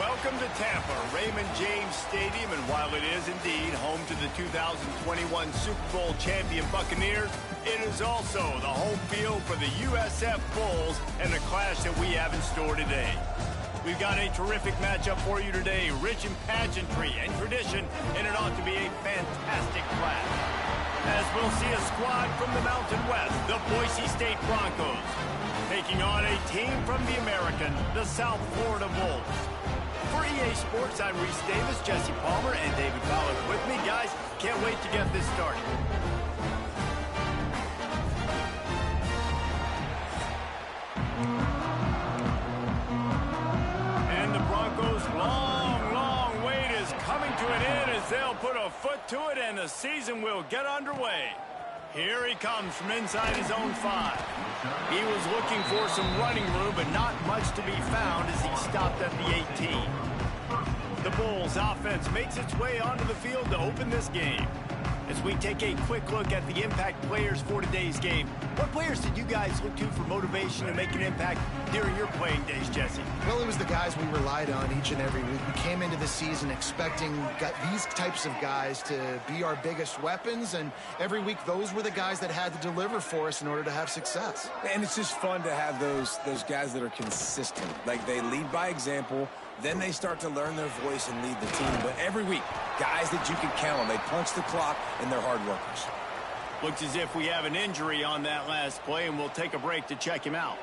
Welcome to Tampa, Raymond James Stadium, and while it is indeed home to the 2021 Super Bowl champion Buccaneers, it is also the home field for the USF Bulls and the clash that we have in store today. We've got a terrific matchup for you today, rich in pageantry and tradition, and it ought to be a fantastic clash. As we'll see a squad from the Mountain West, the Boise State Broncos, taking on a team from the American, the South Florida Bulls. For EA Sports, I'm Reese Davis, Jesse Palmer, and David Collins with me. Guys, can't wait to get this started. And the Broncos' long wait is coming to an end as they'll put a foot to it and the season will get underway. Here he comes from inside his own 5. He was looking for some running room, but not much to be found as he stopped at the 18. The Bulls offense makes its way onto the field to open this game. As we take a quick look at the impact players for today's game, what players did you guys look to for motivation to make an impact during your playing days, Jesse? Well, it was the guys we relied on each and every week. We came into the season expecting these types of guys to be our biggest weapons, and every week those were the guys that had to deliver for us in order to have success. And it's just fun to have those guys that are consistent. Like, they lead by example, then they start to learn their voice and lead the team. But every week, guys that you can count on, they punch the clock, and they're hard workers. Looks as if we have an injury on that last play, and we'll take a break to check him out.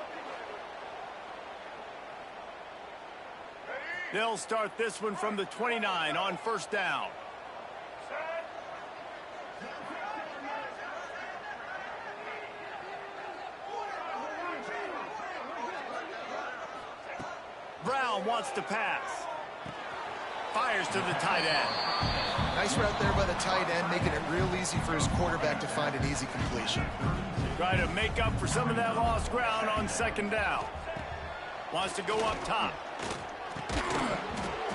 They'll start this one from the 29 on first down. Brown wants to pass. Fires to the tight end. Nice route there by the tight end, making it real easy for his quarterback to find an easy completion. Try to make up for some of that lost ground on second down. Wants to go up top.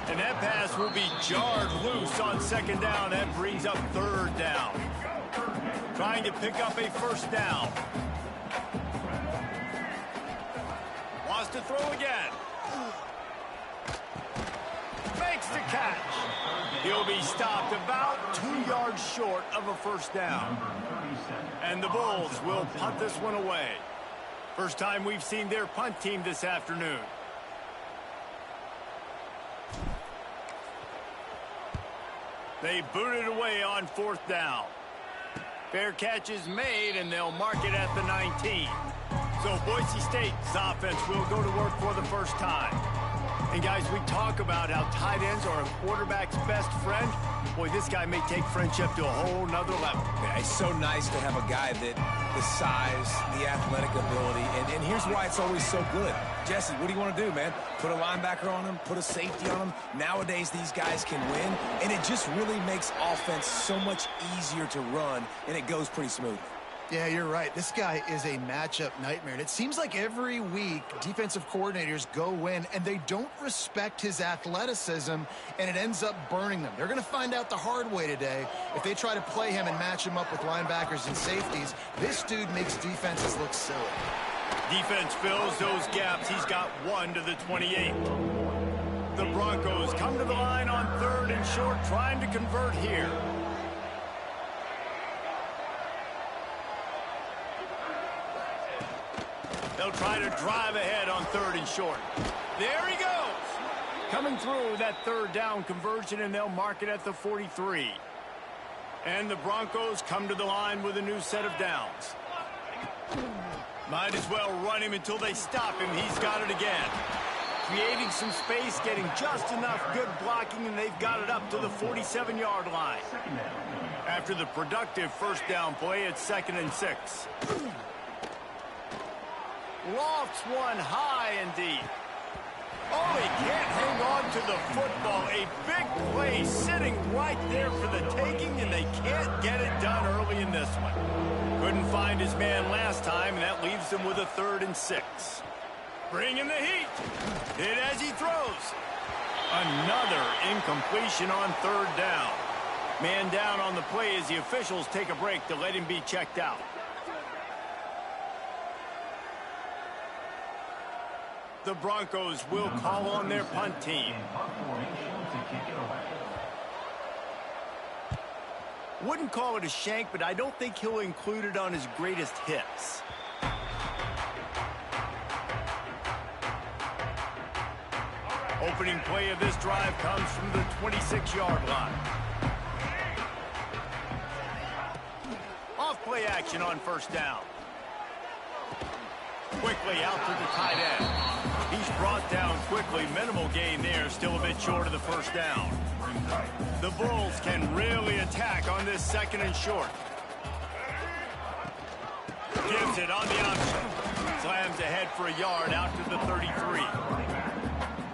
And that pass will be jarred loose on second down. That brings up third down. Trying to pick up a first down. Wants to throw again. Makes the catch. He'll be stopped about 2 yards short of a first down. And the Bulls will punt this one away. First time we've seen their punt team this afternoon. They boot it away on fourth down. Fair catch is made, and they'll mark it at the 19. So Boise State's offense will go to work for the first time. And guys, we talk about how tight ends are a quarterback's best friend. Boy, this guy may take friendship to a whole nother level. Yeah, it's so nice to have a guy that the size, the athletic ability, and here's why it's always so good. Jesse, what do you want to do, man? Put a linebacker on him, put a safety on him. Nowadays, these guys can win, and it just really makes offense so much easier to run, and it goes pretty smoothly. Yeah, you're right. This guy is a matchup nightmare. And it seems like every week defensive coordinators go in and they don't respect his athleticism, and it ends up burning them. They're going to find out the hard way today. If they try to play him and match him up with linebackers and safeties, this dude makes defenses look silly. Defense fills those gaps. He's got 1 to the 28. The Broncos come to the line on third and short, trying to convert here. They'll try to drive ahead on third and short. There he goes. Coming through that third down conversion, and they'll mark it at the 43. And the Broncos come to the line with a new set of downs. Might as well run him until they stop him. He's got it again. Creating some space, getting just enough good blocking, and they've got it up to the 47-yard line. After the productive first down play, it's 2nd and 6. Lofts one high indeed. Oh, he can't hang on to the football. A big play sitting right there for the taking, and they can't get it done early in this one. Couldn't find his man last time, and that leaves them with a 3rd and 6. Bringing the heat. Hit as he throws. Another incompletion on third down. Man down on the play as the officials take a break to let him be checked out. The Broncos will call on their punt team. Wouldn't call it a shank, but I don't think he'll include it on his greatest hits. Opening play of this drive comes from the 26-yard line. Off play action on first down. Quickly out to the tight end. He's brought down quickly. Minimal gain there, still a bit short of the first down. The Bulls can really attack on this second and short. Gives it on the option. Slams ahead for a yard out to the 33.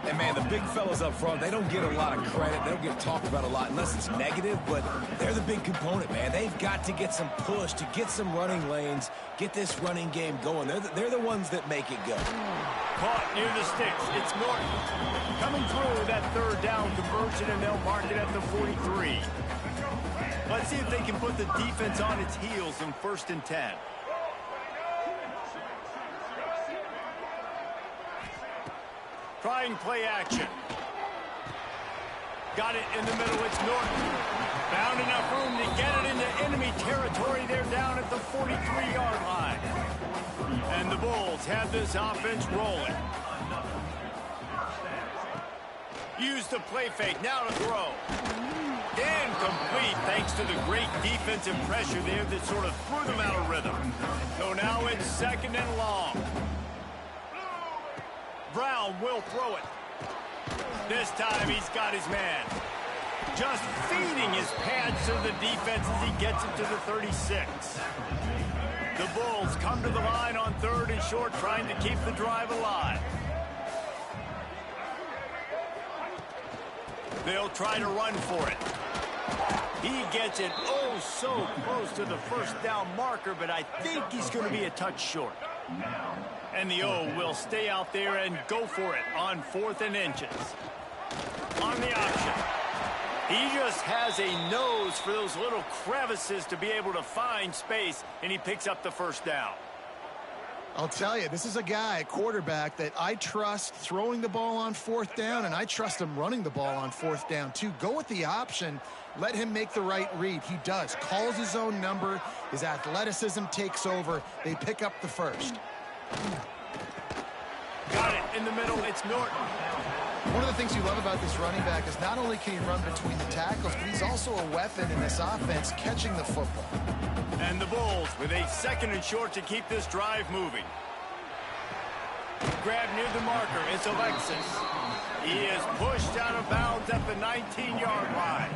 And, man, the big fellas up front, they don't get a lot of credit. They don't get talked about a lot unless it's negative, but they're the big component, man. They've got to get some push, to get some running lanes, get this running game going. They're the ones that make it go. Caught near the sticks. It's Norton. Coming through that third down conversion, and they'll mark it at the 43. Let's see if they can put the defense on its heels in 1st and 10. Trying play action. Got it in the middle. It's Norton. Found enough room to get it into enemy territory. They're down at the 43-yard line. And the Bulls have this offense rolling. Use the play fake. Now to throw. Incomplete thanks to the great defensive pressure there that sort of threw them out of rhythm. So now it's 2nd and long. Brown will throw it. This time he's got his man. Just feeding his pads to the defense as he gets it to the 36. The Bulls come to the line on 3rd and short, trying to keep the drive alive. They'll try to run for it. He gets it oh so close to the first down marker, but I think he's going to be a touch short. And the O will stay out there and go for it on 4th and inches. On the option. He just has a nose for those little crevices to be able to find space, and he picks up the first down. I'll tell you, this is a guy, a quarterback, that I trust throwing the ball on 4th down, and I trust him running the ball on 4th down, too. Go with the option. Let him make the right read. He does. Calls his own number. His athleticism takes over. They pick up the first. Got it in the middle. It's Norton. One of the things you love about this running back is not only can he run between the tackles, but he's also a weapon in this offense, catching the football. And the Bulls with a 2nd and short to keep this drive moving. Grab near the marker. It's Alexis. He is pushed out of bounds at the 19-yard line.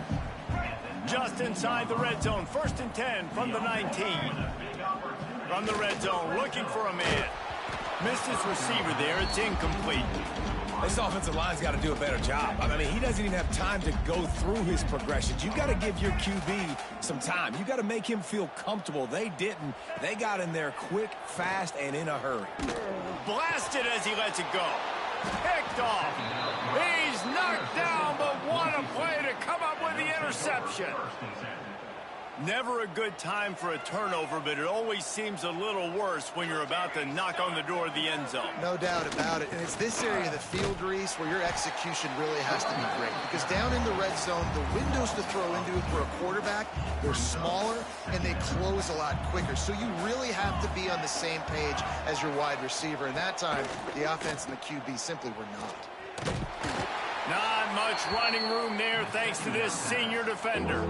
Just inside the red zone. 1st and 10 from the 19. From the red zone, looking for a man. Missed his receiver there. It's incomplete. This offensive line's got to do a better job. I mean, he doesn't even have time to go through his progressions. You got to give your QB some time. You got to make him feel comfortable. They didn't. They got in there quick, fast, and in a hurry. Blasted as he lets it go. Picked off. He's knocked down, but what a play to come up with the interception. Never a good time for a turnover, but it always seems a little worse when you're about to knock on the door of the end zone. No doubt about it. And it's this area of the field, Reese, where your execution really has to be great. Because down in the red zone, the windows to throw into it for a quarterback, they're smaller and they close a lot quicker. So you really have to be on the same page as your wide receiver. And that time, the offense and the QB simply were not. Not much running room there thanks to this senior defender.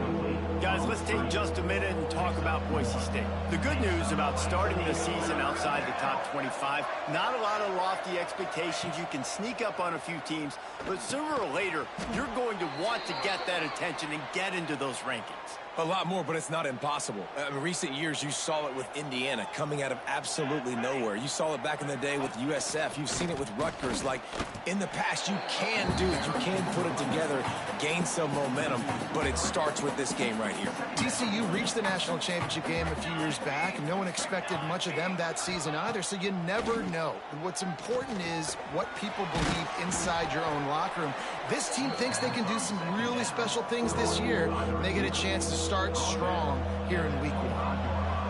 Guys, let's take just a minute and talk about Boise State. The good news about starting the season outside the top 25, not a lot of lofty expectations. You can sneak up on a few teams, but sooner or later, you're going to want to get that attention and get into those rankings. A lot more, but it's not impossible. In recent years, you saw it with Indiana coming out of absolutely nowhere. You saw it back in the day with USF. You've seen it with Rutgers. Like, in the past, you can do it. You can put it together, gain some momentum, but it starts with this game right here. TCU reached the national championship game a few years back, and no one expected much of them that season either, so you never know. And what's important is what people believe inside your own locker room. This team thinks they can do some really special things this year, and they get a chance to start strong here in week 1.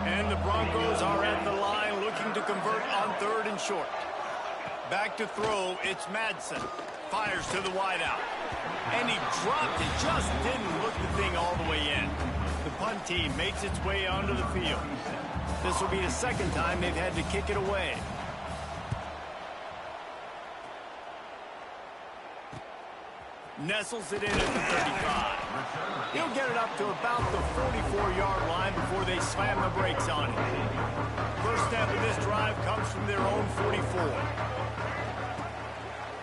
And the Broncos are at the line looking to convert on 3rd and short. Back to throw, it's Madsen. Fires to the wideout. And he dropped it, just didn't look the thing all the way in. The punt team makes its way onto the field. This will be the second time they've had to kick it away. Nestles it in at the 35. He'll get it up to about the 44-yard line before they slam the brakes on it. First step of this drive comes from their own 44.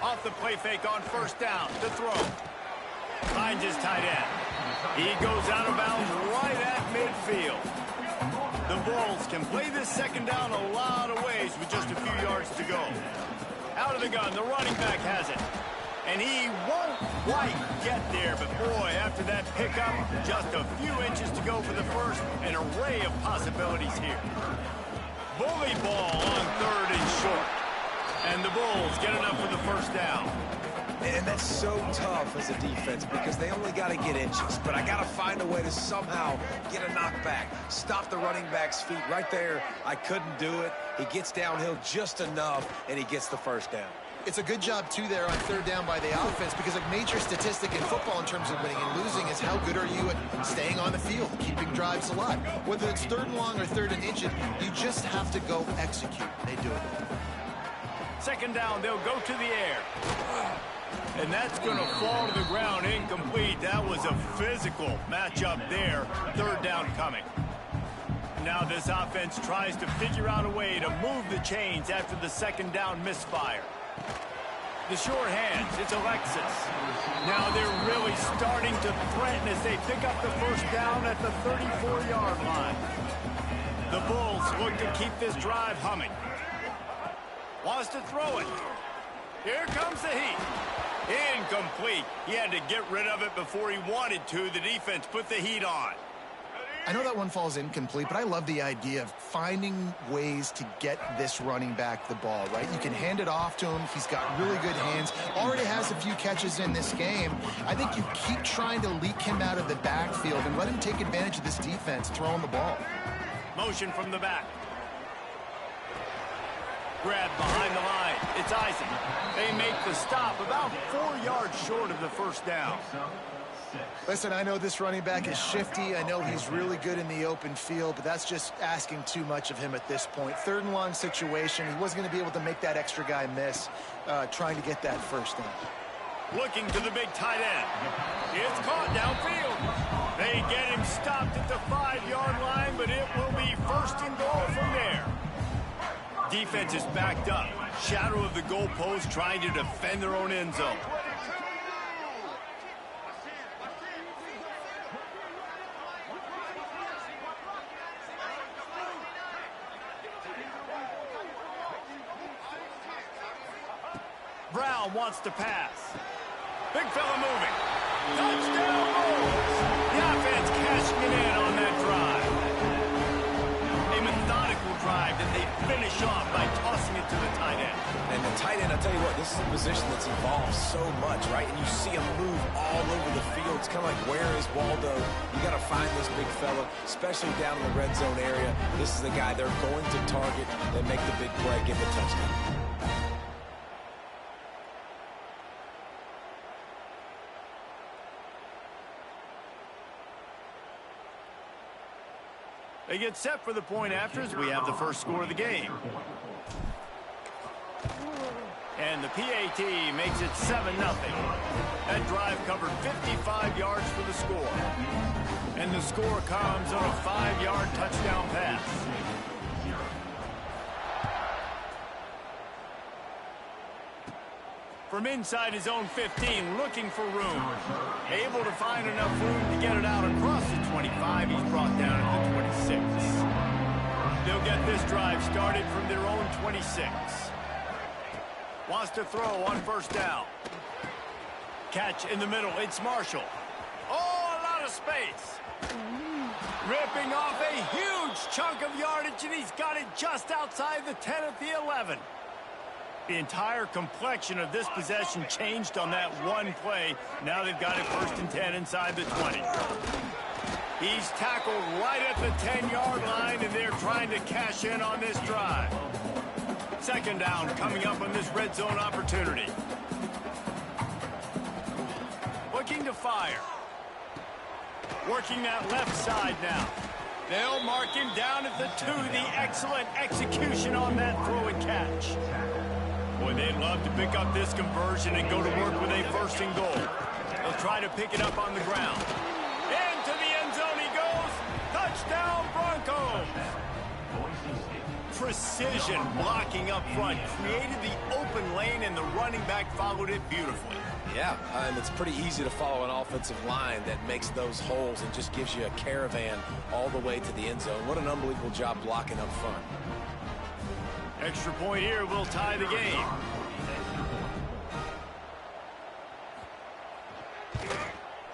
Off the play fake on first down. The throw. Finds his tight end. He goes out of bounds right at midfield. The Bulls can play this second down a lot of ways with just a few yards to go. Out of the gun, the running back has it. And he won't quite get there, but boy, after that pickup, just a few inches to go for the first. An array of possibilities here. Bully ball on third and short. And the Bulls get enough for the first down. And that's so tough as a defense because they only got to get inches. But I got to find a way to somehow get a knockback. Stop the running back's feet right there. I couldn't do it. He gets downhill just enough, and he gets the first down. It's a good job, too, there on third down by the offense because a major statistic in football in terms of winning and losing is how good are you at staying on the field, keeping drives alive. Whether it's third and long or third and inches, you just have to go execute. They do it. Second down, they'll go to the air. And that's going to fall to the ground incomplete. That was a physical matchup there. Third down coming. Now this offense tries to figure out a way to move the chains after the second down misfire. The short hands, it's Alexis. Now they're really starting to threaten as they pick up the first down at the 34-yard line. The Bulls look to keep this drive humming. Wants to throw it. Here comes the heat. Incomplete. He had to get rid of it before he wanted to. The defense put the heat on. I know that one falls incomplete, but I love the idea of finding ways to get this running back the ball, right? You can hand it off to him. He's got really good hands. Already has a few catches in this game. I think you keep trying to leak him out of the backfield and let him take advantage of this defense throwing the ball. Motion from the back. Grab behind the line. It's Isaac. They make the stop about 4 yards short of the first down. Listen, I know this running back is shifty. I know he's really good in the open field, but that's just asking too much of him at this point. Third and long situation. He wasn't going to be able to make that extra guy miss trying to get that first down. Looking to the big tight end. It's caught downfield. They get him stopped at the 5-yard line, but it will be first and goal from there. Defense is backed up. Shadow of the goalpost trying to defend their own end zone. Brown wants to pass. Big fella moving. Touchdown Bulls. The offense cashing it in on that drive. A methodical drive that they finish off by tossing it to the tight end. And the tight end, I'll tell you what, this is a position that's evolved so much, right? And you see him move all over the field. It's kind of like, where is Waldo? You got to find this big fella, especially down in the red zone area. This is the guy they're going to target and make the big play, get the touchdown. They get set for the point after as we have the first score of the game. And the PAT makes it 7-0. That drive covered 55 yards for the score. And the score comes on a 5-yard touchdown pass. From inside his own 15, looking for room. Able to find enough room to get it out across the 25. He's brought down at the 26. They'll get this drive started from their own 26. Wants to throw on first down. Catch in the middle. It's Marshall. Oh, a lot of space. Ripping off a huge chunk of yardage, and he's got it just outside the 10 at the 11. The entire complexion of this possession changed on that one play. Now they've got it first and 10 inside the 20. He's tackled right at the 10-yard line, and they're trying to cash in on this drive. Second down coming up on this red zone opportunity. Looking to fire. Working that left side now. They'll mark him down at the 2. The excellent execution on that throw and catch. Boy, they'd love to pick up this conversion and go to work with a 1st and goal. They'll try to pick it up on the ground. Into the end zone he goes. Touchdown, Broncos. Precision blocking up front. Created the open lane, and the running back followed it beautifully. Yeah, and it's pretty easy to follow an offensive line that makes those holes and just gives you a caravan all the way to the end zone. What an unbelievable job blocking up front. Extra point here will tie the game.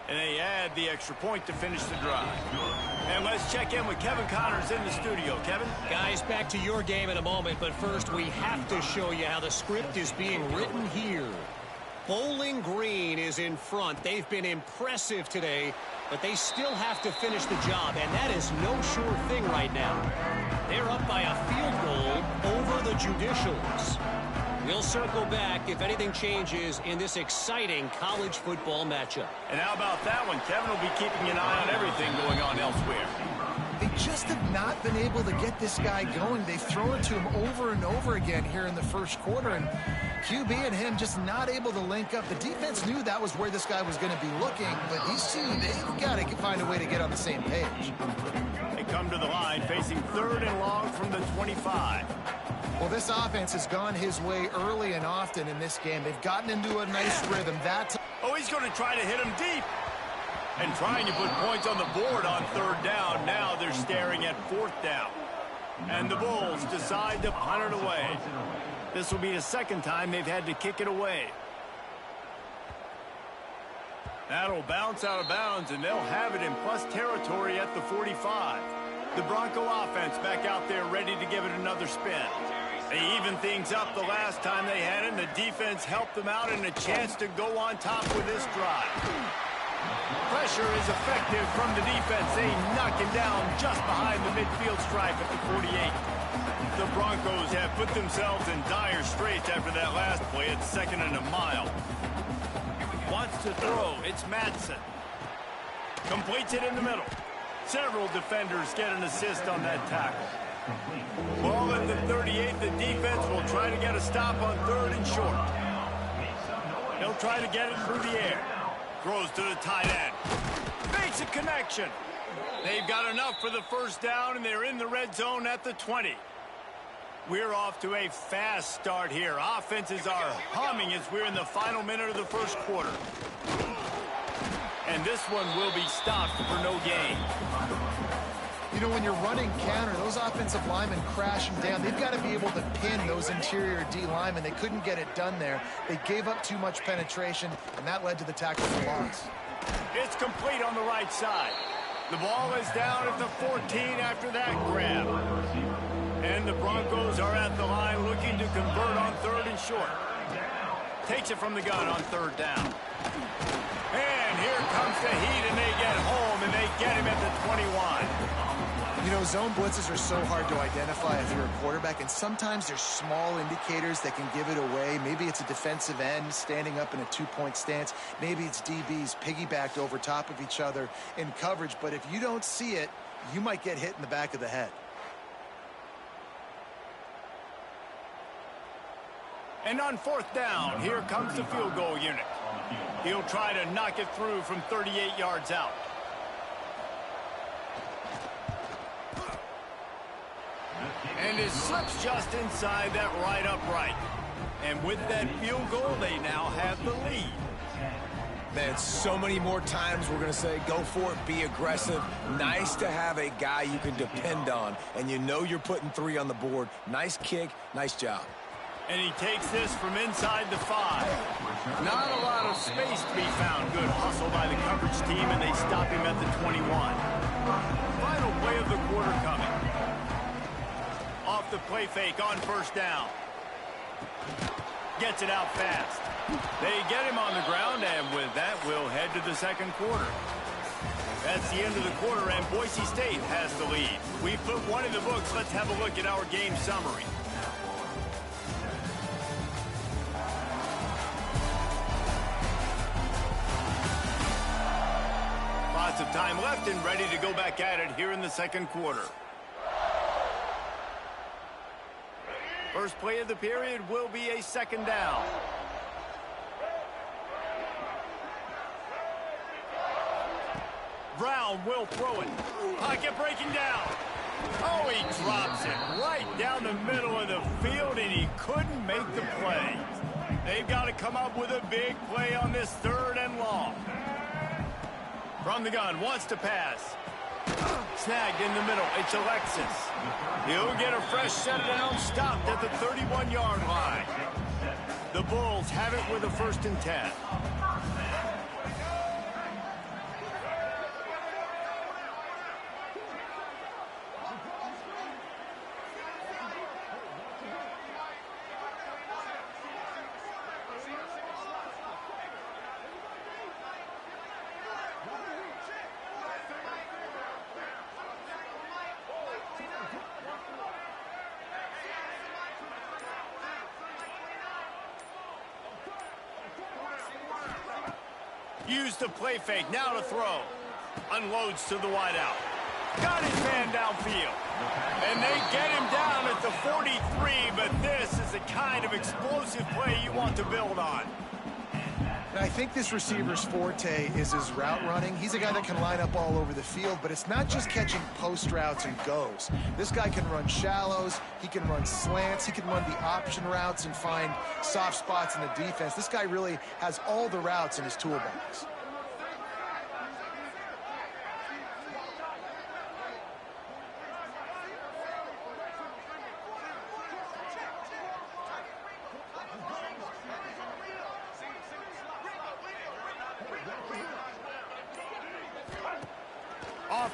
And they add the extra point to finish the drive. And let's check in with Kevin Connors in the studio. Kevin? Guys, back to your game in a moment, but first we have to show you how the script is being written here. Bowling Green is in front. They've been impressive today, but they still have to finish the job, and that is no sure thing right now. They're up by a field goal over the Judicials. We'll circle back if anything changes in this exciting college football matchup. And how about that one? Kevin will be keeping an eye on everything going on elsewhere. They just have not been able to get this guy going. They've thrown it to him over and over again here in the first quarter, and QB and him just not able to link up. The defense knew that was where this guy was going to be looking, but these two, they've got to find a way to get on the same page. They come to the line facing 3rd and long from the 25. Well, this offense has gone his way early and often in this game. They've gotten into a nice rhythm. Oh, he's going to try to hit him deep. And trying to put points on the board on 3rd down. Now they're staring at 4th down. And the Bulls decide to punt it away. This will be the 2nd time they've had to kick it away. That'll bounce out of bounds, and they'll have it in plus territory at the 45. The Bronco offense back out there ready to give it another spin. They evened things up the last time they had it, and the defense helped them out, and a chance to go on top with this drive. Pressure is effective from the defense. They knock him down just behind the midfield stripe at the 48. The Broncos have put themselves in dire straits after that last play. It's 2nd and a mile. Wants to throw. It's Madsen. Completes it in the middle. Several defenders get an assist on that tackle. Ball at the 38. The defense will try to get a stop on 3rd and short. He'll try to get it through the air. Throws to the tight end. Makes a connection. They've got enough for the 1st down, and they're in the red zone at the 20. We're off to a fast start here. Offenses are humming as we're in the final minute of the 1st quarter. And this one will be stopped for no gain. You know, when you're running counter, those offensive linemen crashing down, they've got to be able to pin those interior D linemen. They couldn't get it done there. They gave up too much penetration, and that led to the tackle for loss. It's complete on the right side. The ball is down at the 14 after that grab. And the Broncos are at the line looking to convert on 3rd and short. Takes it from the gun on 3rd down. And here comes the heat, and they get home, and they get him at the 21. You know, zone blitzes are so hard to identify if you're a quarterback, and sometimes there's small indicators that can give it away. Maybe it's a defensive end standing up in a 2-point stance. Maybe it's DBs piggybacked over top of each other in coverage. But if you don't see it, you might get hit in the back of the head. And on 4th down, here comes the field goal unit. He'll try to knock it through from 38 yards out. And it slips just inside that right upright. And with that field goal, they now have the lead. Man, so many more times we're going to say, go for it, be aggressive. Nice to have a guy you can depend on, and you know you're putting 3 on the board. Nice kick, nice job. And he takes this from inside the 5. Not a lot of space to be found. Good hustle by the coverage team, and they stop him at the 21. Final play of the quarter coming. Off the play fake on 1st down. Gets it out fast. They get him on the ground, and with that, we'll head to the 2nd quarter. That's the end of the quarter, and Boise State has the lead. We put one in the books. Let's have a look at our game summary. minutes of time left and ready to go back at it here in the second quarter. First play of the period will be a second down. Brown will throw it. Pocket breaking down. Oh, he drops it right down the middle of the field, and he couldn't make the play. They've got to come up with a big play on this third and long. From the gun, wants to pass. Snagged in the middle. It's Alexis. He'll get a fresh set down, stopped at the 31-yard line. The Bulls have it with a 1st and 10. Used the play fake, now to throw. Unloads to the wideout. Got his man downfield. And they get him down at the 43, but this is the kind of explosive play you want to build on. And I think this receiver's forte is his route running. He's a guy that can line up all over the field, but it's not just catching post routes and goes. This guy can run shallows, he can run slants, he can run the option routes and find soft spots in the defense. This guy really has all the routes in his toolbox.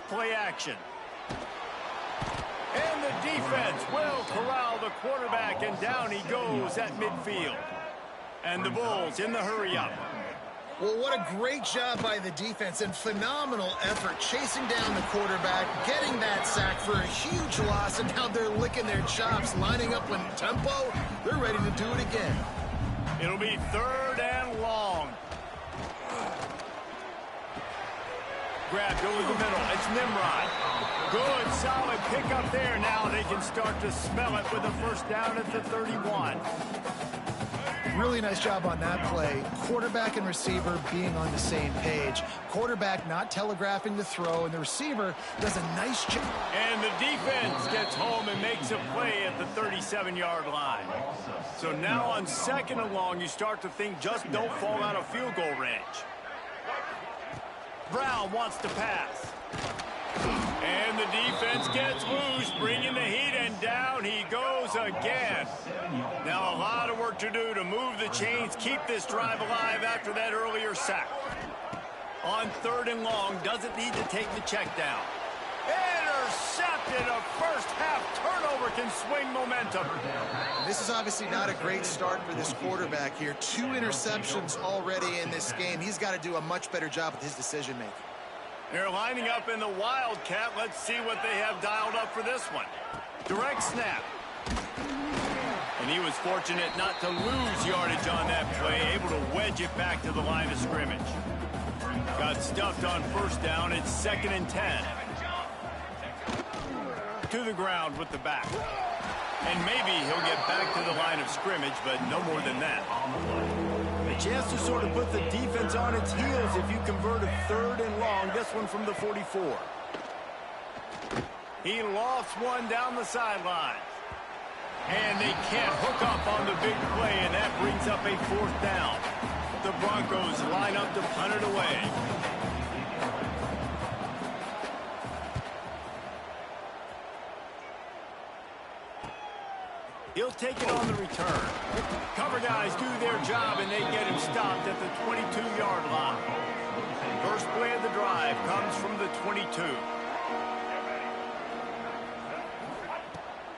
Play action. And the defense will corral the quarterback, and down he goes at midfield. And the Bulls in the hurry up. Well, what a great job by the defense and phenomenal effort chasing down the quarterback, getting that sack for a huge loss, and now they're licking their chops, lining up in tempo. They're ready to do it again. It'll be 3rd and long. Grabbed over the middle. It's Nimrod. Good, solid pickup there. Now they can start to smell it with a 1st down at the 31. Really nice job on that play. Quarterback and receiver being on the same page. Quarterback not telegraphing the throw, and the receiver does a nice job. And the defense gets home and makes a play at the 37-yard line. So now on 2nd and long, you start to think just don't fall out of field goal range. Brown wants to pass. And the defense gets loose, bringing the heat, and down he goes again. Now a lot of work to do to move the chains, keep this drive alive after that earlier sack. On 3rd and long, doesn't need to take the check down. Intercepted. A first-half turnover can swing momentum. This is obviously not a great start for this quarterback here. 2 interceptions already in this game. He's got to do a much better job with his decision-making. They're lining up in the Wildcat. Let's see what they have dialed up for this one. Direct snap. And he was fortunate not to lose yardage on that play, able to wedge it back to the line of scrimmage. Got stuffed on 1st down. It's 2nd and 10. To the ground with the back. And maybe he'll get back to the line of scrimmage, but no more than that. A chance to sort of put the defense on its heels if you convert a 3rd and long, this one from the 44. He lofts one down the sideline. And they can't hook up on the big play, and that brings up a 4th down. The Broncos line up to punt it away. He'll take it on the return. Cover guys do their job, and they get him stopped at the 22-yard line. First play of the drive comes from the 22.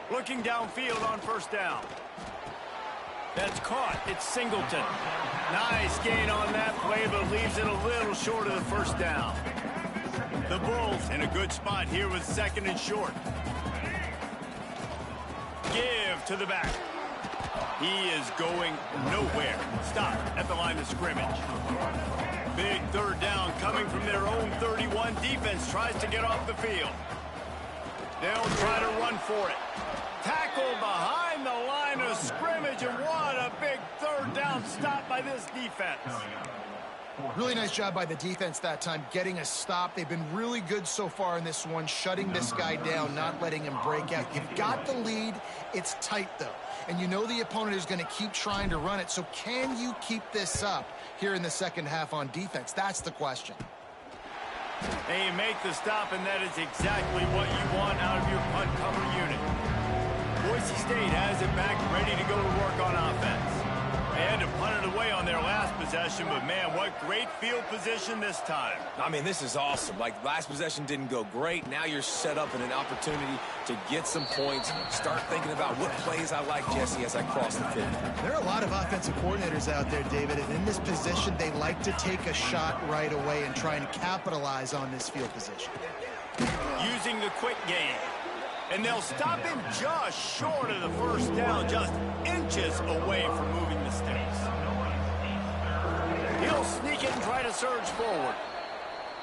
Looking downfield on 1st down. That's caught. It's Singleton. Nice gain on that play, but leaves it a little short of the 1st down. The Bulls in a good spot here with 2nd and short. Give to the back. He is going nowhere. Stop at the line of scrimmage. Big third down coming from their own 31. Defense tries to get off the field. They'll try to run for it. Tackled behind the line of scrimmage, and what a big third down stop by this defense. Really nice job by the defense that time, getting a stop. They've been really good so far in this one, shutting this guy down, not letting him break out. You've got the lead. It's tight, though. And you know the opponent is going to keep trying to run it. So can you keep this up here in the second half on defense? That's the question. They make the stop, and that is exactly what you want out of your punt cover unit. Boise State has it back, ready to go to work on offense. They had to punt it away on their last possession, but man, what great field position this time. I mean, this is awesome. Like, last possession didn't go great. Now you're set up in an opportunity to get some points. Start thinking about what plays I like, Jesse, as I cross the field. There are a lot of offensive coordinators out there, David, and in this position, they like to take a shot right away and try and capitalize on this field position. Using the quick game. And they'll stop him just short of the first down, just inches away from moving the sticks. He'll sneak it and try to surge forward.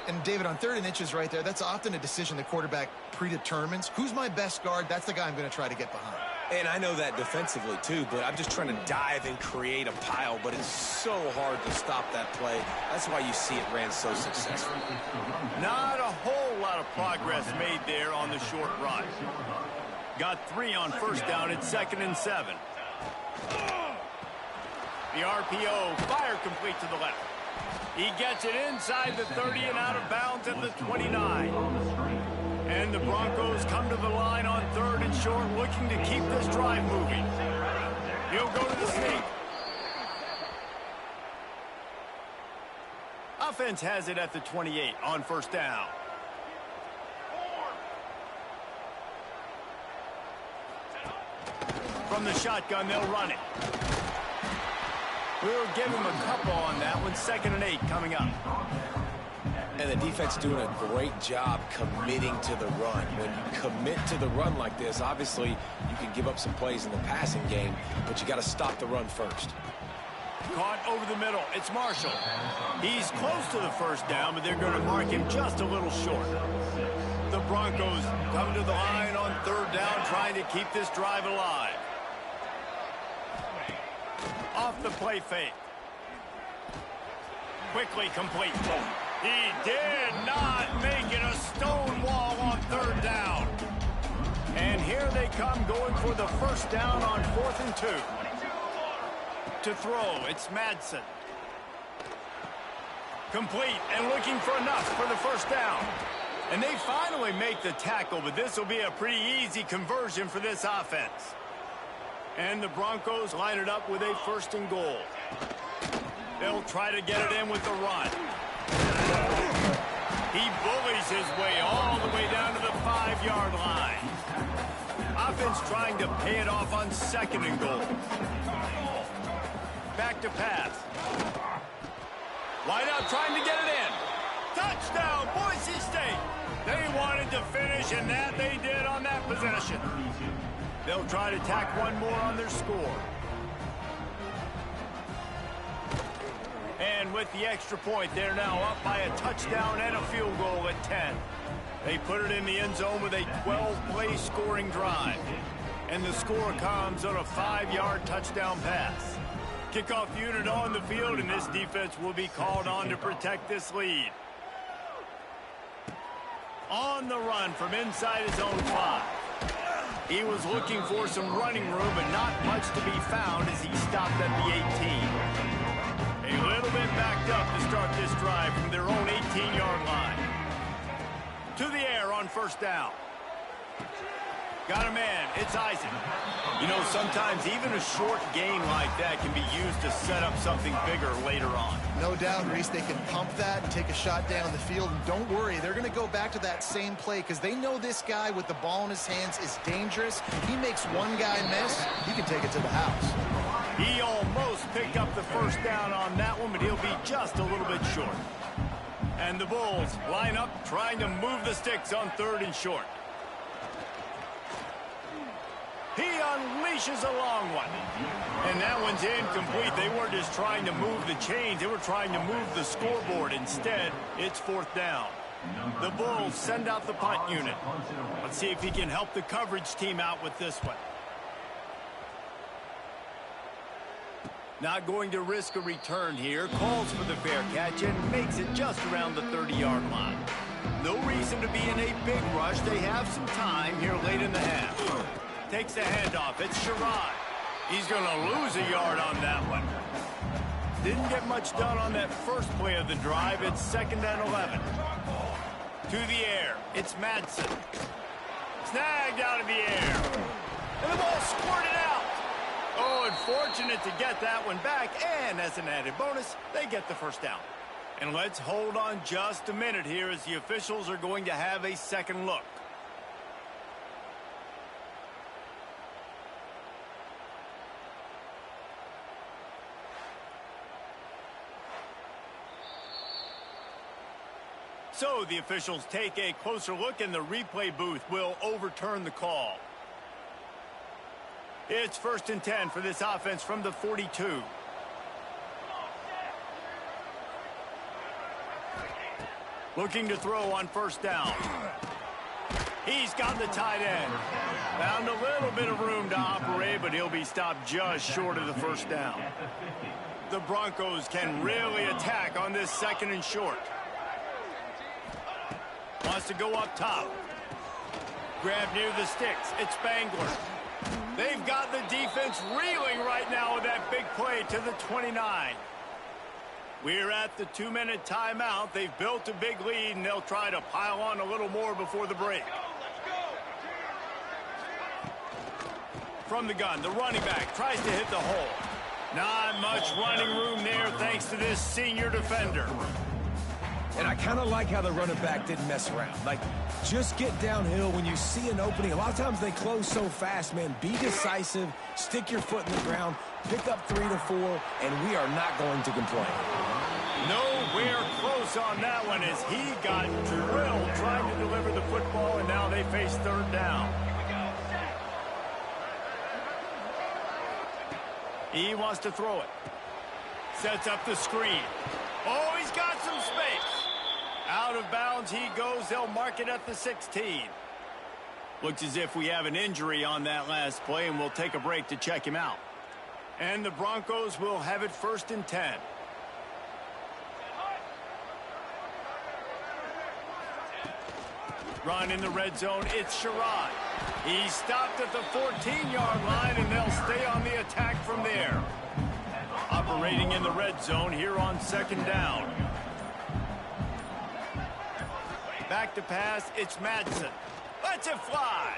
And, David, on 3rd and inches right there, that's often a decision the quarterback predetermines. Who's my best guard? That's the guy I'm going to try to get behind. And I know that defensively, too, but I'm just trying to dive and create a pile, but it's so hard to stop that play. That's why you see it ran so successful. Not a whole lot of progress made there on the short run. Got 3 on first down. It's 2nd and 7. The RPO, fire complete to the left. He gets it inside the 30 and out of bounds at the 29. And the Broncos come to the line on 3rd and short, looking to keep this drive moving. He'll go to the sneak. Offense has it at the 28 on first down. From the shotgun, they'll run it. We'll give him a couple on that one. 2nd and 8 coming up. And the defense doing a great job committing to the run. When you commit to the run like this, obviously you can give up some plays in the passing game, but you got to stop the run first. Caught over the middle. It's Marshall. He's close to the first down, but they're going to mark him just a little short. The Broncos come to the line on 3rd down, trying to keep this drive alive. Off the play fake. Quickly complete. He did not make it a stone wall on 3rd down. And here they come going for the first down on 4th and 2. To throw, it's Madsen. Complete and looking for enough for the first down. And they finally make the tackle, but this will be a pretty easy conversion for this offense. And the Broncos line it up with a 1st and goal. They'll try to get it in with the run. He bullies his way all the way down to the 5-yard line. Offense trying to pay it off on 2nd and goal. Back to pass. Wide out trying to get it in. Touchdown, Boise State. They wanted to finish, and that they did on that possession. They'll try to tack one more on their score. And with the extra point, they're now up by a touchdown and a field goal at 10. They put it in the end zone with a 12-play scoring drive. And the score comes on a 5-yard touchdown pass. Kickoff unit on the field, and this defense will be called on to protect this lead. On the run from inside his own 5. He was looking for some running room, but not much to be found as he stopped at the 18. A little bit backed up to start this drive from their own 18-yard line. To the air on first down. Got a man. It's Isaac. You know, sometimes even a short gain like that can be used to set up something bigger later on. No doubt, Reese, they can pump that and take a shot down the field. And don't worry, they're going to go back to that same play because they know this guy with the ball in his hands is dangerous. He makes one guy miss, he can take it to the house. He almost picked up the first down on that one, but he'll be just a little bit short. And the Bulls line up trying to move the sticks on 3rd and short. He unleashes a long one. And that one's incomplete. They weren't just trying to move the chains. They were trying to move the scoreboard. Instead, it's 4th down. The Bulls send out the punt unit. Let's see if he can help the coverage team out with this one. Not going to risk a return here. Calls for the fair catch and makes it just around the 30-yard line. No reason to be in a big rush. They have some time here late in the half. Takes the handoff. It's Sherrod. He's going to lose a yard on that one. Didn't get much done on that first play of the drive. It's 2nd and 11. To the air. It's Madsen. Snagged out of the air. And the ball squirted out. Oh, unfortunate to get that one back. And as an added bonus, they get the first down. And let's hold on just a minute here as the officials are going to have a second look. So the officials take a closer look, and the replay booth will overturn the call. It's 1st and 10 for this offense from the 42. Looking to throw on 1st down. He's got the tight end. Found a little bit of room to operate, but he'll be stopped just short of the 1st down. The Broncos can really attack on this 2nd and short. Wants to go up top. Grab near the sticks. It's Spangler. They've got the defense reeling right now with that big play to the 29. We're at the 2-minute timeout. They've built a big lead, and they'll try to pile on a little more before the break. From the gun, the running back tries to hit the hole. Not much running room there thanks to this senior defender. And I kind of like how the running back didn't mess around. Like, just get downhill when you see an opening. A lot of times they close so fast, man. Be decisive, stick your foot in the ground, pick up 3 to 4, and we are not going to complain. Nowhere close on that one as he got drilled trying to deliver the football, and now they face 3rd down. He wants to throw it. Sets up the screen. Oh, he's got some space. Out of bounds he goes. They'll mark it at the 16. Looks as if we have an injury on that last play, and we'll take a break to check him out. And the Broncos will have it 1st and 10. Run in the red zone. It's Sherrod. He's stopped at the 14-yard line, and they'll stay on the attack from there. Operating in the red zone here on 2nd down. Back to pass, it's Madsen. Lets it fly.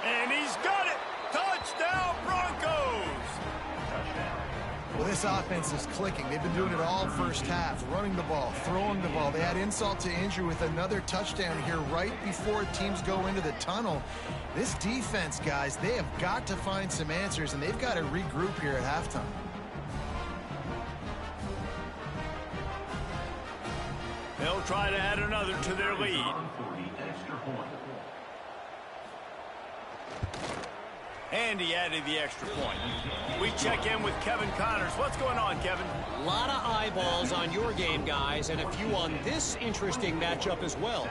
And he's got it. Touchdown, Broncos! Well, this offense is clicking. They've been doing it all first half, running the ball, throwing the ball. They had insult to injury with another touchdown here right before teams go into the tunnel. This defense, guys, they have got to find some answers, and they've got to regroup here at halftime. They'll try to add another to their lead. And he added the extra point. We check in with Kevin Connors. What's going on, Kevin? A lot of eyeballs on your game, guys, and a few on this interesting matchup as well.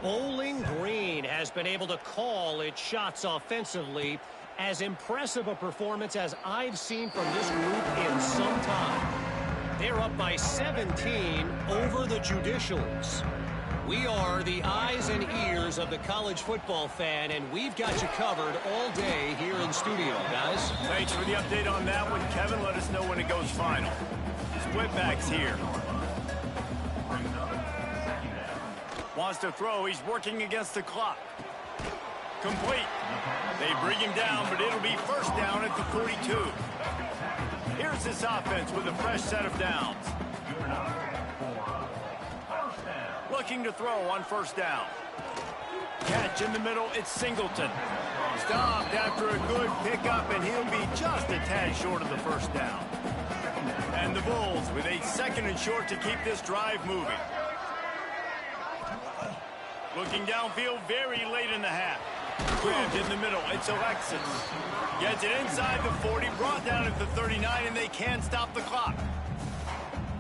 Bowling Green has been able to call its shots offensively. As impressive a performance as I've seen from this group in some time. They're up by 17 over the Judicials. We are the eyes and ears of the college football fan, and we've got you covered all day here in studio, guys. Thanks for the update on that one, Kevin. Let us know when it goes final. Split backs here. Wants to throw. He's working against the clock. Complete. They bring him down, but it'll be 1st down at the 42. Here's this offense with a fresh set of downs. Looking to throw on 1st down. Catch in the middle, it's Singleton. Stopped after a good pickup, and he'll be just a tad short of the 1st down. And the Bulls with a 2nd and short to keep this drive moving. Looking downfield very late in the half. Grabbed in the middle. It's Alexis. Gets it inside the 40, brought down at the 39, and they can't stop the clock.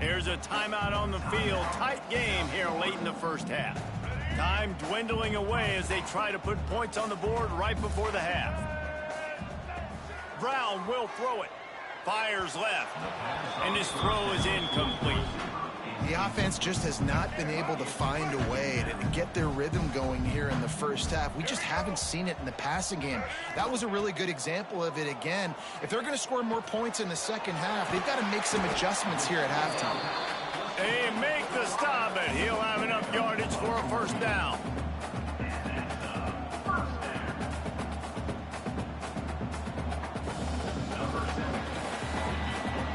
Here's a timeout on the field. Tight game here late in the first half. Time dwindling away as they try to put points on the board right before the half. Brown will throw it. Fires left. And his throw is incomplete. The offense just has not been able to find a way to get their rhythm going here in the first half. We just haven't seen it in the passing game. That was a really good example of it again. If they're going to score more points in the second half, they've got to make some adjustments here at halftime. They make the stop, and he'll have enough yardage for a first down.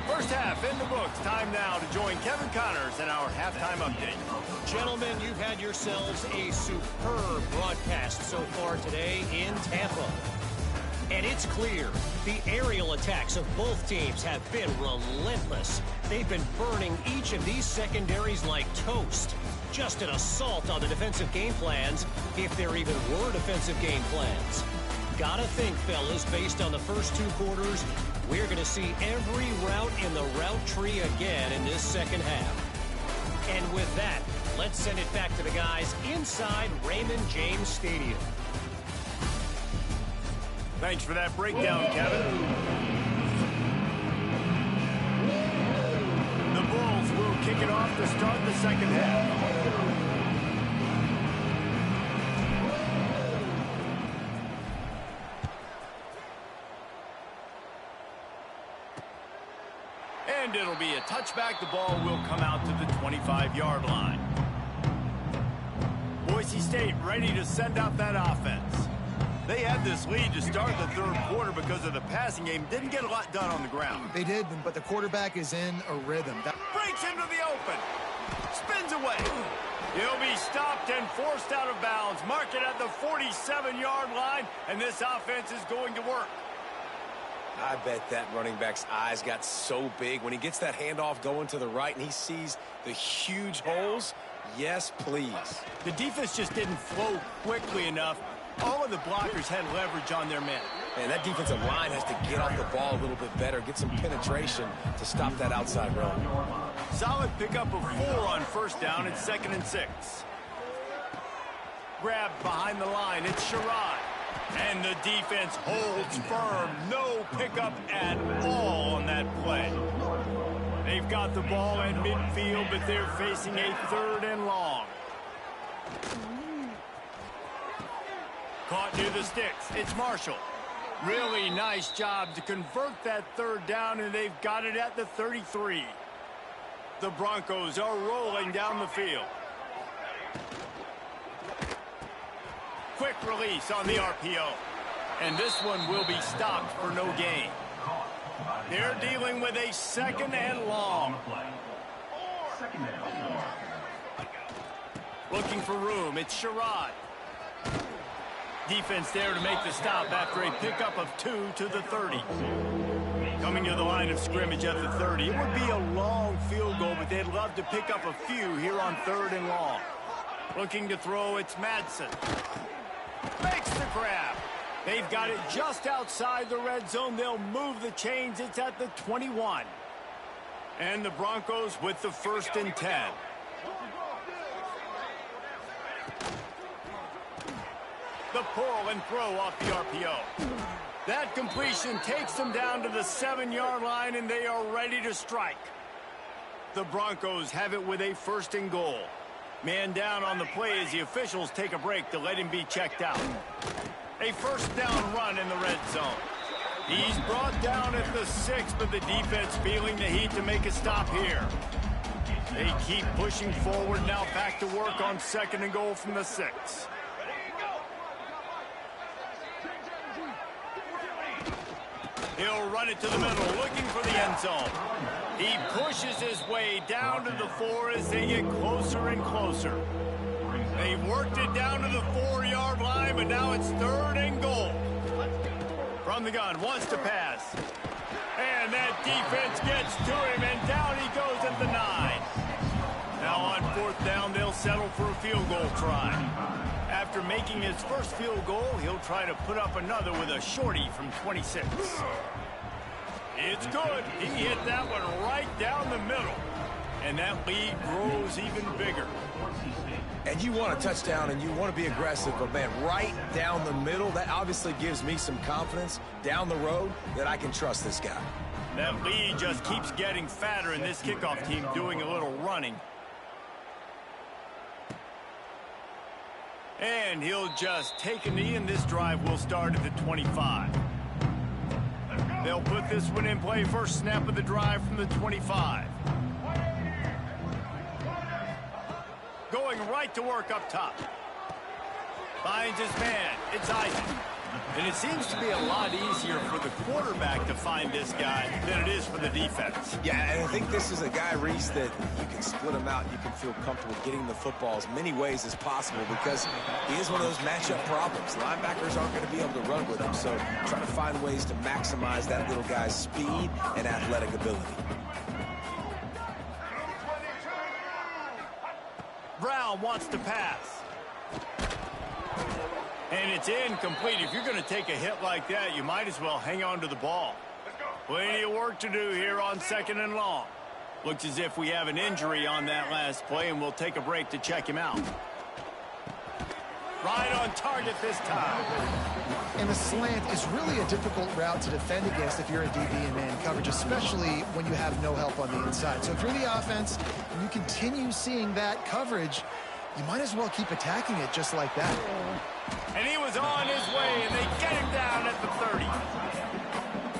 First half in the books. Time now to join Kevin Connors in our halftime update. Gentlemen, you've had yourselves a superb broadcast so far today in Tampa. And it's clear the aerial attacks of both teams have been relentless. They've been burning each of these secondaries like toast. Just an assault on the defensive game plans, if there even were defensive game plans. Gotta think, fellas, based on the first two quarters, we're going to see every route in the route tree again in this second half. And with that, let's send it back to the guys inside Raymond James Stadium. Thanks for that breakdown, Kevin. The Bulls will kick it off to start the second half. And it'll be a touchback. The ball will come out to the 25-yard line. Boise State ready to send out that offense. They had this lead to start the third quarter because of the passing game. Didn't get a lot done on the ground. They did, but the quarterback is in a rhythm. Breaks into the open. Spins away. He'll be stopped and forced out of bounds. Mark it at the 47-yard line, and this offense is going to work. I bet that running back's eyes got so big when he gets that handoff going to the right and he sees the huge holes. Yes, please. The defense just didn't flow quickly enough. All of the blockers had leverage on their men. Man, that defensive line has to get off the ball a little bit better, get some penetration to stop that outside run. Solid pickup of 4 on first down. It's 2nd and 6. Grabbed behind the line. It's Sherrod. And the defense holds firm. No pickup at all on that play. They've got the ball at midfield, but they're facing a 3rd and long. Caught near the sticks. It's Marshall. Really nice job to convert that 3rd down, and they've got it at the 33. The Broncos are rolling down the field. Quick release on the RPO. And this one will be stopped for no gain. They're dealing with a 2nd and long. Looking for room. It's Sherrod. Defense there to make the stop after a pickup of 2 to the 30. Coming to the line of scrimmage at the 30. It would be a long field goal, but they'd love to pick up a few here on 3rd and long. Looking to throw, it's Madsen. Makes the grab. They've got it just outside the red zone. They'll move the chains. It's at the 21. And the Broncos with the 1st and 10. The pull and throw off the RPO. That completion takes them down to the 7-yard line, and they are ready to strike. The Broncos have it with a 1st and goal. Man down on the play as the officials take a break to let him be checked out. A 1st down run in the red zone. He's brought down at the 6, but the defense feeling the heat to make a stop here. They keep pushing forward, now back to work on 2nd and goal from the 6. He'll run it to the middle, looking for the end zone. He pushes his way down to the 4 as they get closer and closer. They've worked it down to the 4-yard line, but now it's 3rd and goal. From the gun, wants to pass. And that defense gets to him, and down he goes at the 9. Now on 4th down, they'll settle for a field goal try. After making his first field goal, he'll try to put up another with a shorty from 26. It's good. He hit that one right down the middle. And that lead grows even bigger. And you want a touchdown and you want to be aggressive, but man, right down the middle, that obviously gives me some confidence down the road that I can trust this guy. That lead just keeps getting fatter, and this kickoff team doing a little running. And he'll just take a knee, and this drive will start at the 25. They'll put this one in play. First snap of the drive from the 25. Going right to work up top. Finds his man. It's Isaac. And it seems to be a lot easier for the quarterback to find this guy than it is for the defense. Yeah, and I think this is a guy, Reese, that you can split him out. You can feel comfortable getting the football as many ways as possible because he is one of those matchup problems. Linebackers aren't going to be able to run with him, so try to find ways to maximize that little guy's speed and athletic ability. Brown wants to pass. And it's incomplete. If you're going to take a hit like that, you might as well hang on to the ball. Plenty of work to do here on 2nd and long. Looks as if we have an injury on that last play, and we'll take a break to check him out. Right on target this time. And the slant is really a difficult route to defend against if you're a DB in man coverage, especially when you have no help on the inside. So if you're the offense and you continue seeing that coverage, you might as well keep attacking it just like that. And he was on his way, and they get him down at the 30.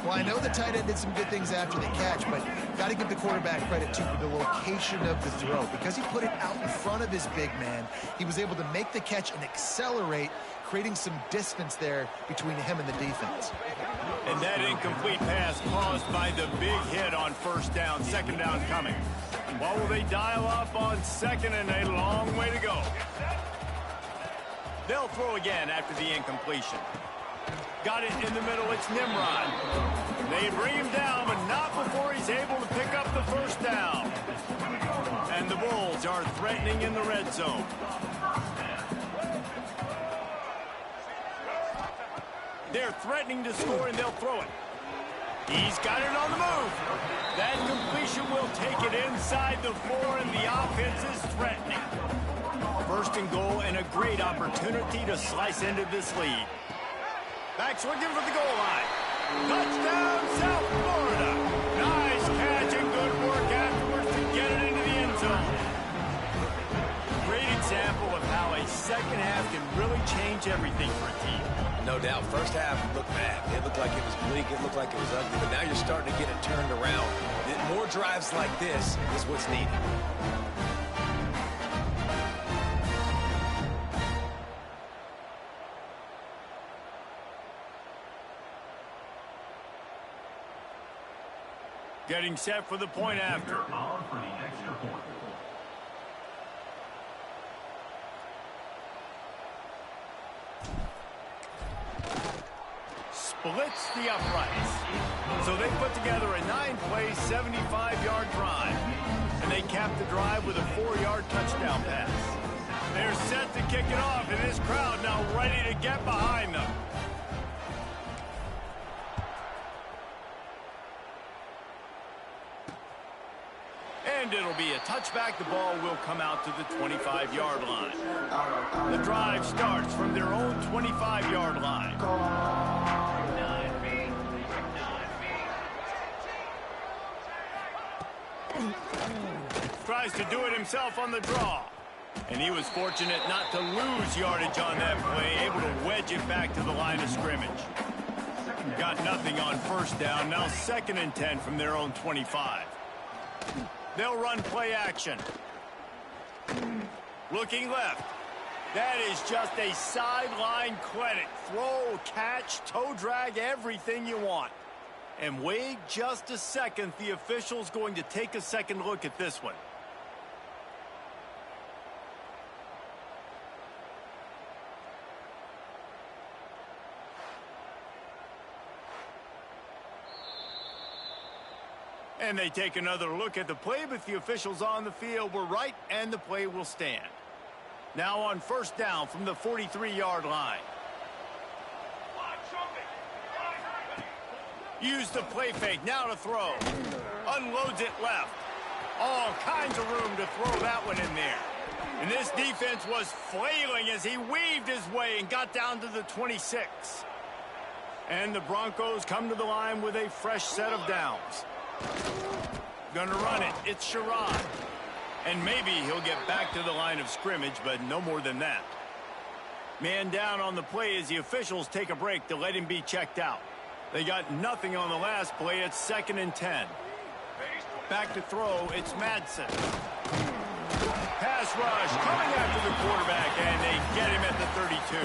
Well, I know the tight end did some good things after the catch, but got to give the quarterback credit, too, for the location of the throw. Because he put it out in front of his big man, he was able to make the catch and accelerate, creating some distance there between him and the defense. And that incomplete pass caused by the big hit on first down, 2nd down coming. What will they dial up on 2nd, and a long way to go? They'll throw again after the incompletion. Got it in the middle. It's Nimrod. They bring him down, but not before he's able to pick up the first down. And the Bulls are threatening in the red zone. They're threatening to score, and they'll throw it. He's got it on the move. That completion will take it inside the 4, and the offense is threatening. 1st and goal, and a great opportunity to slice into this lead. Backs looking for the goal line. Touchdown, South Florida. Nice catch and good work afterwards to get it into the end zone. Great example of how a second half can really change everything for a team. No doubt. First half looked bad. It looked like it was bleak. It looked like it was ugly. But now you're starting to get it turned around. More drives like this is what's needed. Getting set for the point after. Splits the uprights. So they put together a 9-play, 75-yard drive. And they cap the drive with a 4-yard touchdown pass. They're set to kick it off, and this crowd now ready to get behind them. And it'll be a touchback. The ball will come out to the 25-yard line. The drive starts from their own 25-yard line. Tries to do it himself on the draw. And he was fortunate not to lose yardage on that play, able to wedge it back to the line of scrimmage. Got nothing on first down. Now 2nd and 10 from their own 25. They'll run play action. Looking left. That is just a sideline clinic. Throw, catch, toe drag, everything you want. And wait just a second. The official's going to take a second look at this one. And they take another look at the play, but the officials on the field were right, and the play will stand. Now on first down from the 43-yard line. Use the play fake, now to throw. Unloads it left. All kinds of room to throw that one in there. And this defense was flailing as he weaved his way and got down to the 26. And the Broncos come to the line with a fresh set of downs. Gonna run it. It's Sherrod. And maybe he'll get back to the line of scrimmage, but no more than that. Man down on the play as the officials take a break to let him be checked out. They got nothing on the last play. It's 2nd and 10. Back to throw. It's Madsen. Pass rush coming after the quarterback, and they get him at the 32.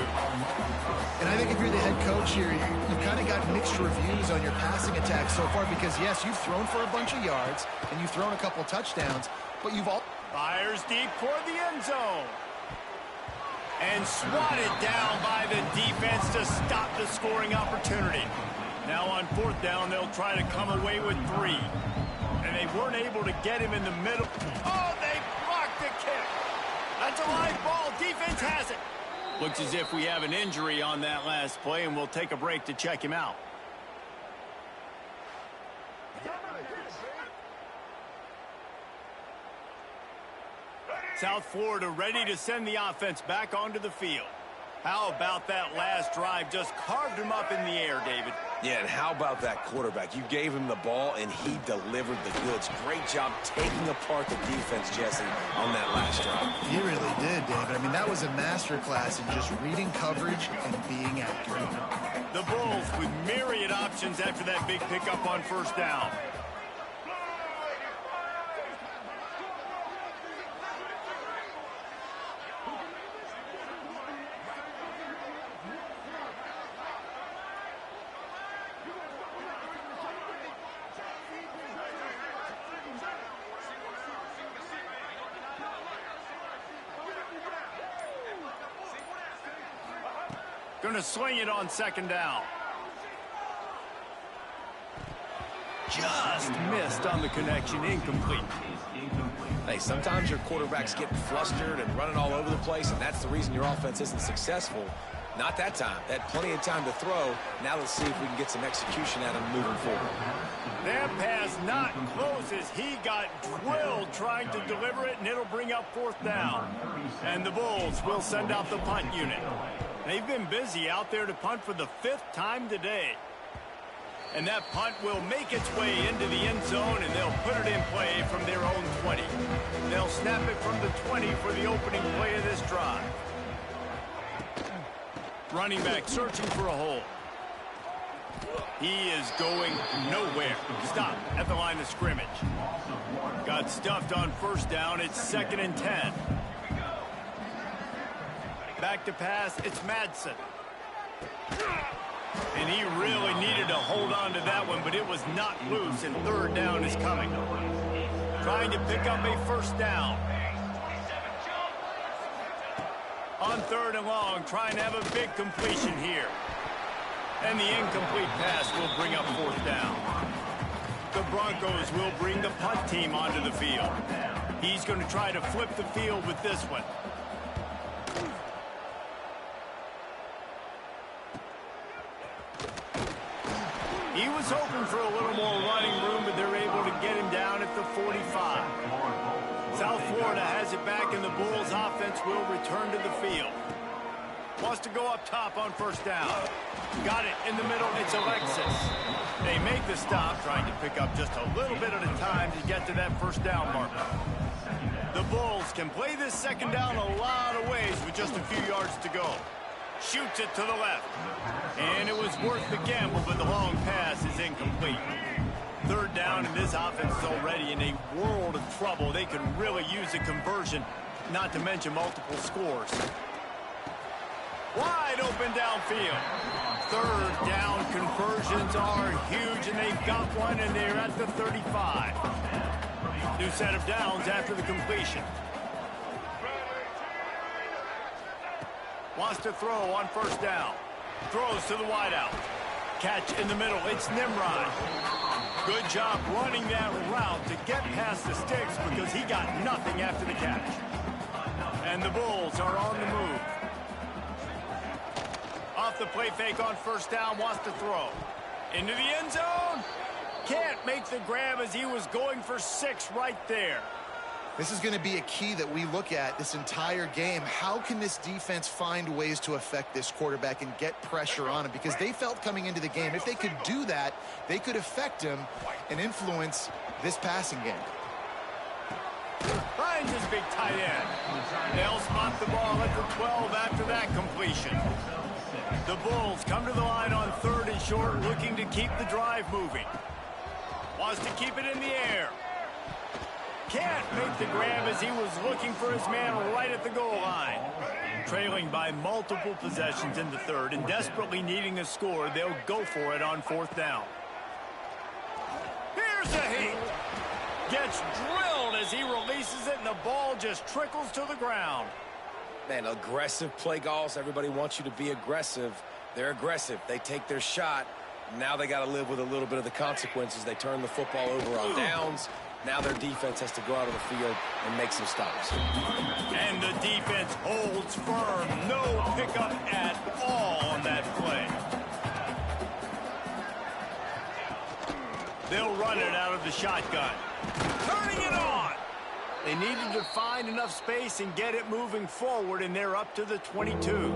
And I think if you're the head coach here, you've kind of got mixed reviews on your passing attack so far because, yes, you've thrown for a bunch of yards, and you've thrown a couple touchdowns, but you've all... Fires deep toward the end zone. And swatted down by the defense to stop the scoring opportunity. Now on 4th down, they'll try to come away with 3. And they weren't able to get him in the middle. Oh, they blocked the kick. That's a live ball. Defense has it. Looks as if we have an injury on that last play, and we'll take a break to check him out. South Florida ready to send the offense back onto the field. How about that last drive? Just carved him up in the air, David. Yeah, and how about that quarterback? You gave him the ball, and he delivered the goods. Great job taking apart the defense, Jesse, on that last drive. He really did, David. I mean, that was a masterclass in just reading coverage and being accurate. The Bulls with myriad options after that big pickup on first down. Going to swing it on 2nd down. Just missed on the connection. Incomplete. Hey, sometimes your quarterback's getting flustered and running all over the place, and that's the reason your offense isn't successful. Not that time. They had plenty of time to throw. Now let's see if we can get some execution at him moving forward. That pass not close as he got drilled trying to deliver it, and it'll bring up 4th down. And the Bulls will send out the punt unit. They've been busy out there to punt for the 5th time today. And that punt will make its way into the end zone, and they'll put it in play from their own 20. They'll snap it from the 20 for the opening play of this drive. Running back searching for a hole. He is going nowhere. Stop at the line of scrimmage. Got stuffed on first down. It's 2nd and 10. Back to pass, it's Madsen. And he really needed to hold on to that one, but it was not loose, and 3rd down is coming. Trying to pick up a first down. On 3rd and long, trying to have a big completion here. And the incomplete pass will bring up 4th down. The Broncos will bring the punt team onto the field. He's going to try to flip the field with this one. He was hoping for a little more running room, but they're able to get him down at the 45. South Florida has it back, and the Bulls offense will return to the field. Wants to go up top on first down. Got it in the middle. It's Alexis. They make the stop, trying to pick up just a little bit at a time to get to that first down marker. The Bulls can play this 2nd down a lot of ways with just a few yards to go. Shoots it to the left. And it was worth the gamble, but the long pass is incomplete. 3rd down, and this offense is already in a world of trouble. They can really use a conversion, not to mention multiple scores. Wide open downfield. 3rd down conversions are huge, and they've got one, and they're at the 35. New set of downs after the completion. Wants to throw on first down. Throws to the wideout. Catch in the middle. It's Nimrod. Good job running that route to get past the sticks because he got nothing after the catch. And the Bulls are on the move. Off the play fake on first down, wants to throw. Into the end zone. Can't make the grab as he was going for 6 right there. This is going to be a key that we look at this entire game. How can this defense find ways to affect this quarterback and get pressure on him? Because they felt coming into the game, if they could do that, they could affect him and influence this passing game. Finds his big tight end. They'll spot the ball at the 12 after that completion. The Bulls come to the line on 3rd and short, looking to keep the drive moving. Wants to keep it in the air. Can't make the grab as he was looking for his man right at the goal line. Trailing by multiple possessions in the 3rd and desperately needing a score, they'll go for it on 4th down. Here's a heat. Gets drilled as he releases it, and the ball just trickles to the ground. Man, aggressive play calls. Everybody wants you to be aggressive. They're aggressive. They take their shot. Now they got to live with a little bit of the consequences. They turn the football over on downs. Now their defense has to go out of the field and make some stops. And the defense holds firm. No pickup at all on that play. They'll run it out of the shotgun. Turning it on. They needed to find enough space and get it moving forward, and they're up to the 22.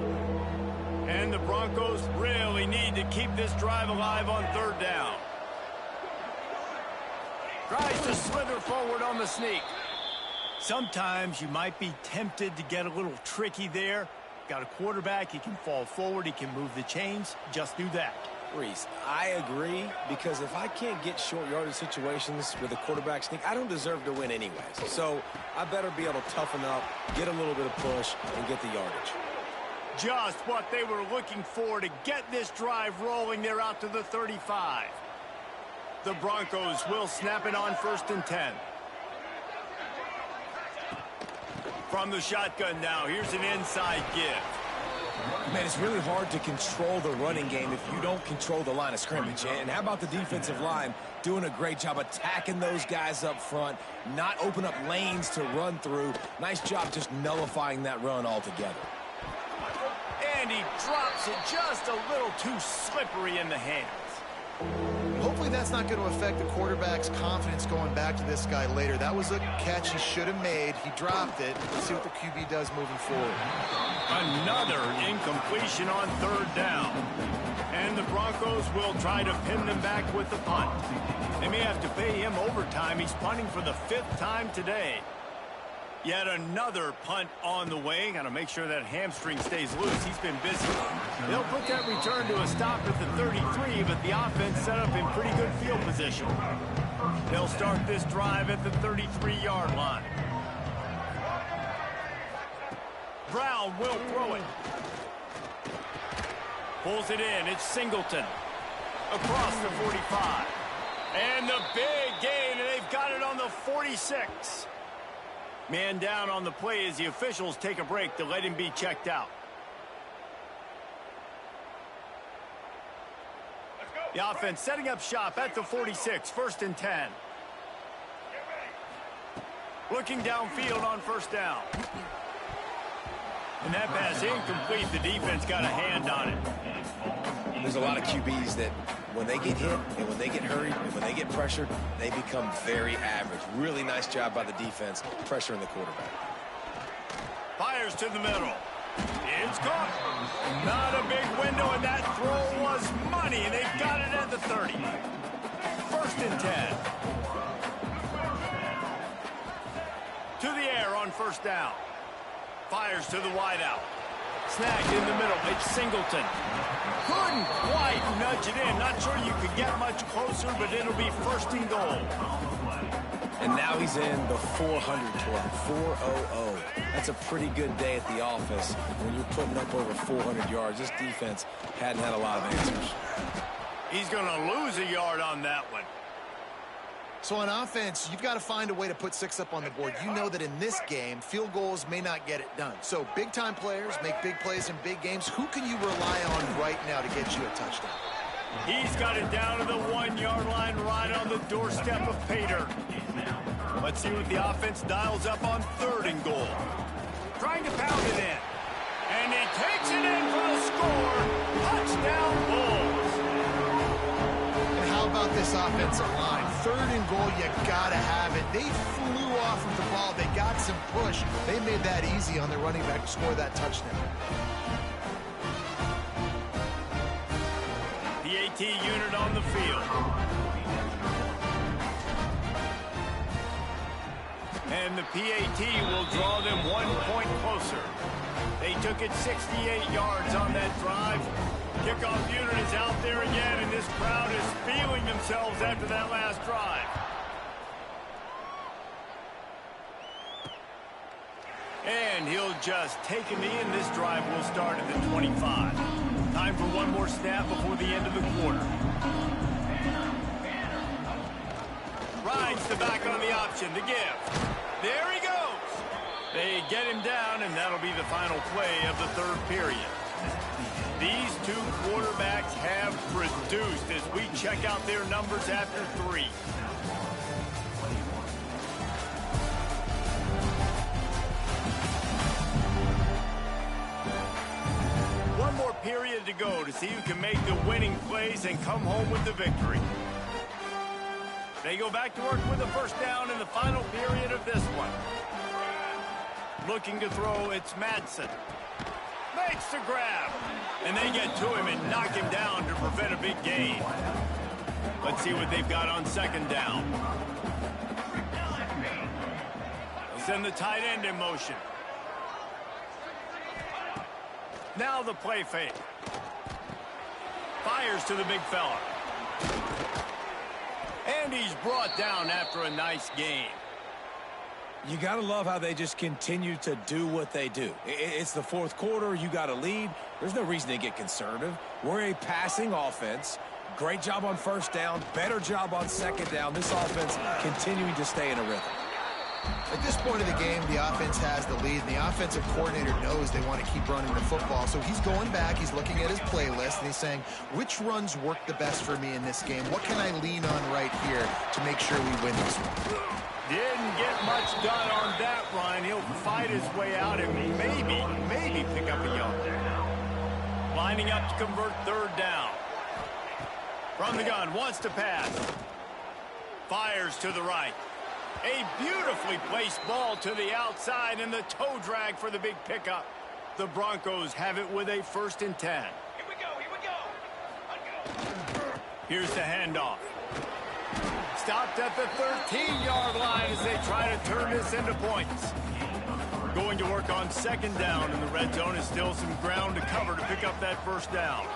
And the Broncos really need to keep this drive alive on 3rd down. Tries to slither forward on the sneak. Sometimes you might be tempted to get a little tricky there. Got a quarterback, he can fall forward, he can move the chains. Just do that. Reese, I agree, because if I can't get short yardage situations with a quarterback sneak, I don't deserve to win anyways. So I better be able to toughen up, get a little bit of push, and get the yardage. Just what they were looking for to get this drive rolling. They're out to the 35. The Broncos will snap it on 1st and 10. From the shotgun now, here's an inside give. Man, it's really hard to control the running game if you don't control the line of scrimmage. And how about the defensive line doing a great job attacking those guys up front, not open up lanes to run through. Nice job just nullifying that run altogether. And he drops it just a little too slippery in the hands. Hopefully that's not going to affect the quarterback's confidence going back to this guy later. That was a catch he should have made. He dropped it. Let's see what the QB does moving forward. Another incompletion on 3rd down. And the Broncos will try to pin them back with the punt. They may have to pay him overtime. He's punting for the 5th time today. Yet another punt on the way. Got to make sure that hamstring stays loose. He's been busy. They'll put that return to a stop at the 33, but the offense set up in pretty good field position. They'll start this drive at the 33-yard line. Brown will throw it. Pulls it in. It's Singleton. Across the 45. And the big gain, and they've got it on the 46. Man down on the play as the officials take a break to let him be checked out. The offense setting up shop at the 46, 1st and 10. Looking downfield on 1st down. And that pass incomplete. The defense got a hand on it. There's a lot of QBs that when they get hit and when they get hurried and when they get pressured, they become very average. Really nice job by the defense pressuring the quarterback. Fires to the middle. It's caught. Not a big window, and that throw was money, and they've got it at the 30. 1st and 10. To the air on 1st down. Fires to the wideout. Snagged in the middle. It's Singleton. Couldn't quite nudge it in. Not sure you could get much closer, but it'll be 1st and goal. And now he's in the 400 club, 400. That's a pretty good day at the office when you're putting up over 400 yards. This defense hadn't had a lot of answers. He's going to lose a yard on that one. So on offense, you've got to find a way to put 6 up on the board. You know that in this game, field goals may not get it done. So big-time players make big plays in big games. Who can you rely on right now to get you a touchdown? He's got it down to the 1-yard line right on the doorstep of Pater. Let's see what the offense dials up on 3rd and goal. trying to pound it in. And he takes it in for the score. Touchdown, Bulls. And how about this offensive line? 3rd and goal, you gotta have it. They flew off of the ball. They got some push. They made that easy on their running back to score that touchdown. PAT unit on the field. And the PAT will draw them 1 point closer. They took it 68 yards on that drive. Kickoff unit is out there again, and this crowd is feeling themselves after that last drive. And he'll just take a knee, and this drive will start at the 25. Time for one more snap before the end of the quarter. Rides the back on the option to give. There he goes. They get him down, and that'll be the final play of the 3rd period. These two quarterbacks have produced as we check out their numbers after 3. One more period to go to see who can make the winning plays and come home with the victory. They go back to work with a first down in the final period of this one. Looking to throw, it's Madsen. Makes the grab. And they get to him and knock him down to prevent a big gain. Let's see what they've got on 2nd down. They'll send the tight end in motion. Now the play fake. Fires to the big fella. And he's brought down after a nice gain. You got to love how they just continue to do what they do. It's the 4th quarter. You got to lead. There's no reason to get conservative. We're a passing offense. Great job on 1st down. Better job on 2nd down. This offense continuing to stay in a rhythm. At this point of the game, the offense has the lead, and the offensive coordinator knows they want to keep running the football. So he's going back, he's looking at his playlist, and he's saying, which runs work the best for me in this game? What can I lean on right here to make sure we win this one? Didn't get much done on that run. He'll fight his way out and maybe pick up a yard. Lining up to convert 3rd down. From the gun, wants to pass. Fires to the right. A beautifully placed ball to the outside, and the toe drag for the big pickup. The Broncos have it with a 1st and 10. Here we go. Here's the handoff. Stopped at the 13-yard line as they try to turn this into points. Going to work on 2nd down, and the red zone is still some ground to cover to pick up that 1st down.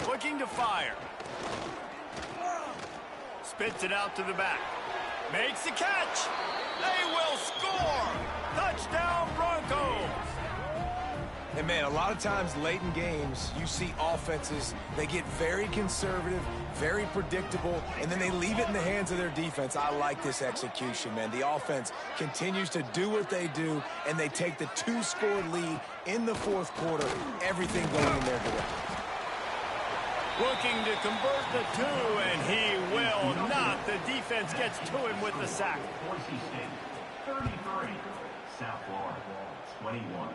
Looking to fire. Spits it out to the back. Makes the catch. They will score. Touchdown, Broncos. And, man, a lot of times late in games, you see offenses, they get very conservative, very predictable, and then they leave it in the hands of their defense. I like this execution, man. The offense continues to do what they do, and they take the 2-score lead in the 4th quarter, everything going in their direction. Looking to convert the 2, and he will not. The defense gets to him with the sack. Boise State, 33. South Florida, 21.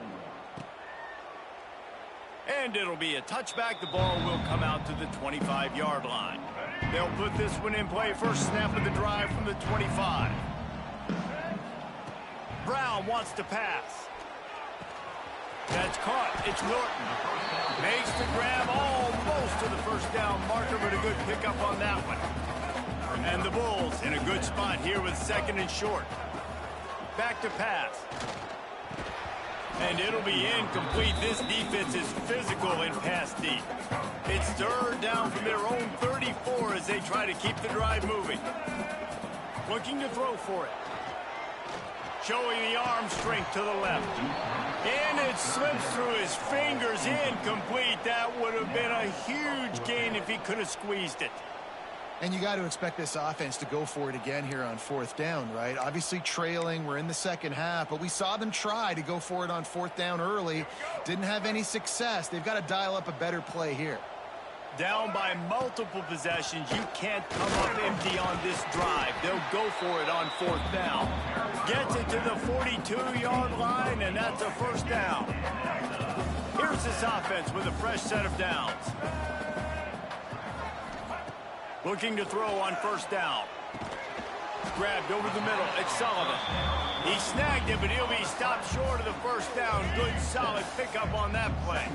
And it'll be a touchback. The ball will come out to the 25-yard line. They'll put this one in play. First snap of the drive from the 25. Brown wants to pass. That's caught. It's Norton. Makes the grab almost to the 1st down marker, but a good pickup on that one. And the Bulls in a good spot here with 2nd and short. Back to pass. And it'll be incomplete. This defense is physical in pass deep. It's 3rd down from their own 34 as they try to keep the drive moving. Looking to throw for it. Showing the arm strength to the left. And it slips through his fingers. Incomplete. That would have been a huge gain if he could have squeezed it. And you got to expect this offense to go for it again here on 4th down, right? Obviously trailing. We're in the 2nd half, but we saw them try to go for it on 4th down early. Didn't have any success. They've got to dial up a better play here. Down by multiple possessions, you can't come up empty on this drive. They'll go for it on 4th down. Gets it to the 42-yard line, and that's a first down. Here's this offense with a fresh set of downs. Looking to throw on 1st down. Grabbed over the middle. It's Sullivan. He snagged it, but he'll be stopped short of the 1st down. Good, solid pickup on that play.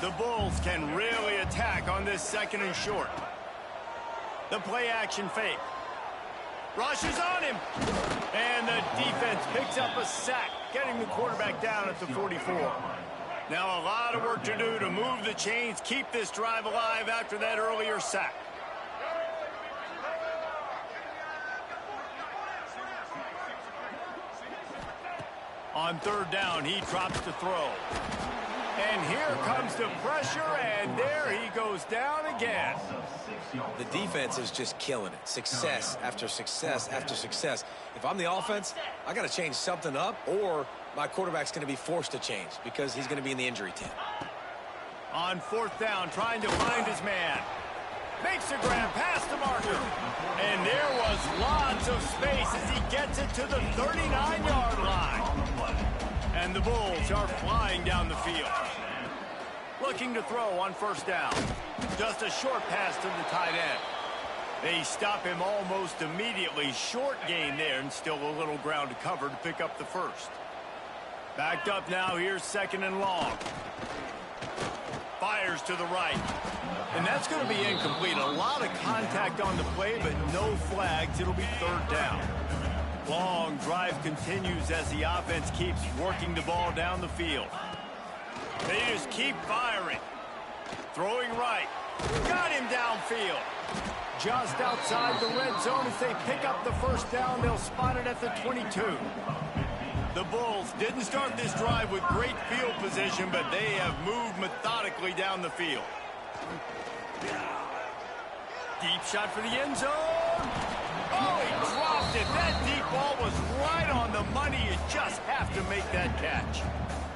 The Bulls can really attack on this 2nd and short. The play action fake. Rushes on him. And the defense picks up a sack, getting the quarterback down at the 44. Now a lot of work to do to move the chains, keep this drive alive after that earlier sack. On 3rd down, he drops to throw. And here comes the pressure, and there he goes down again. The defense is just killing it. Success after success after success. If I'm the offense, I got to change something up, or my quarterback's going to be forced to change because he's going to be in the injury tent. On 4th down, trying to find his man. Makes a grab past the marker. And there was lots of space as he gets it to the 39-yard line. And the Bulls are flying down the field. Looking to throw on 1st down. Just a short pass to the tight end. They stop him almost immediately. Short gain there, and still a little ground to cover to pick up the 1st. Backed up now, here's 2nd and long. Fires to the right. And that's going to be incomplete. A lot of contact on the play, but no flags. It'll be 3rd down. Long drive continues as the offense keeps working the ball down the field. They just keep firing. Throwing right. Got him downfield. Just outside the red zone as they pick up the 1st down. They'll spot it at the 22. The Bulls didn't start this drive with great field position, but they have moved methodically down the field. Deep shot for the end zone. Oh, he dropped it. That deep ball was right on the money. You just have to make that catch.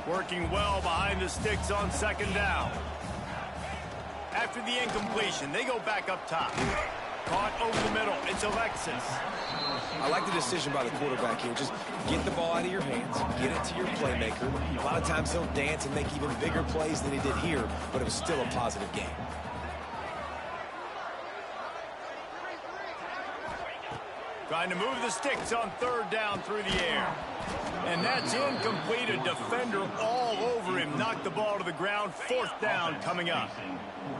Working well behind the sticks on 2nd down. After the incompletion, they go back up top. Caught over the middle. It's Alexis. I like the decision by the quarterback here. Just get the ball out of your hands, get it to your playmaker. A lot of times he'll dance and make even bigger plays than he did here, but it was still a positive game. Trying to move the sticks on 3rd down through the air. And that's incomplete. A defender all over him. Knocked the ball to the ground. 4th down coming up.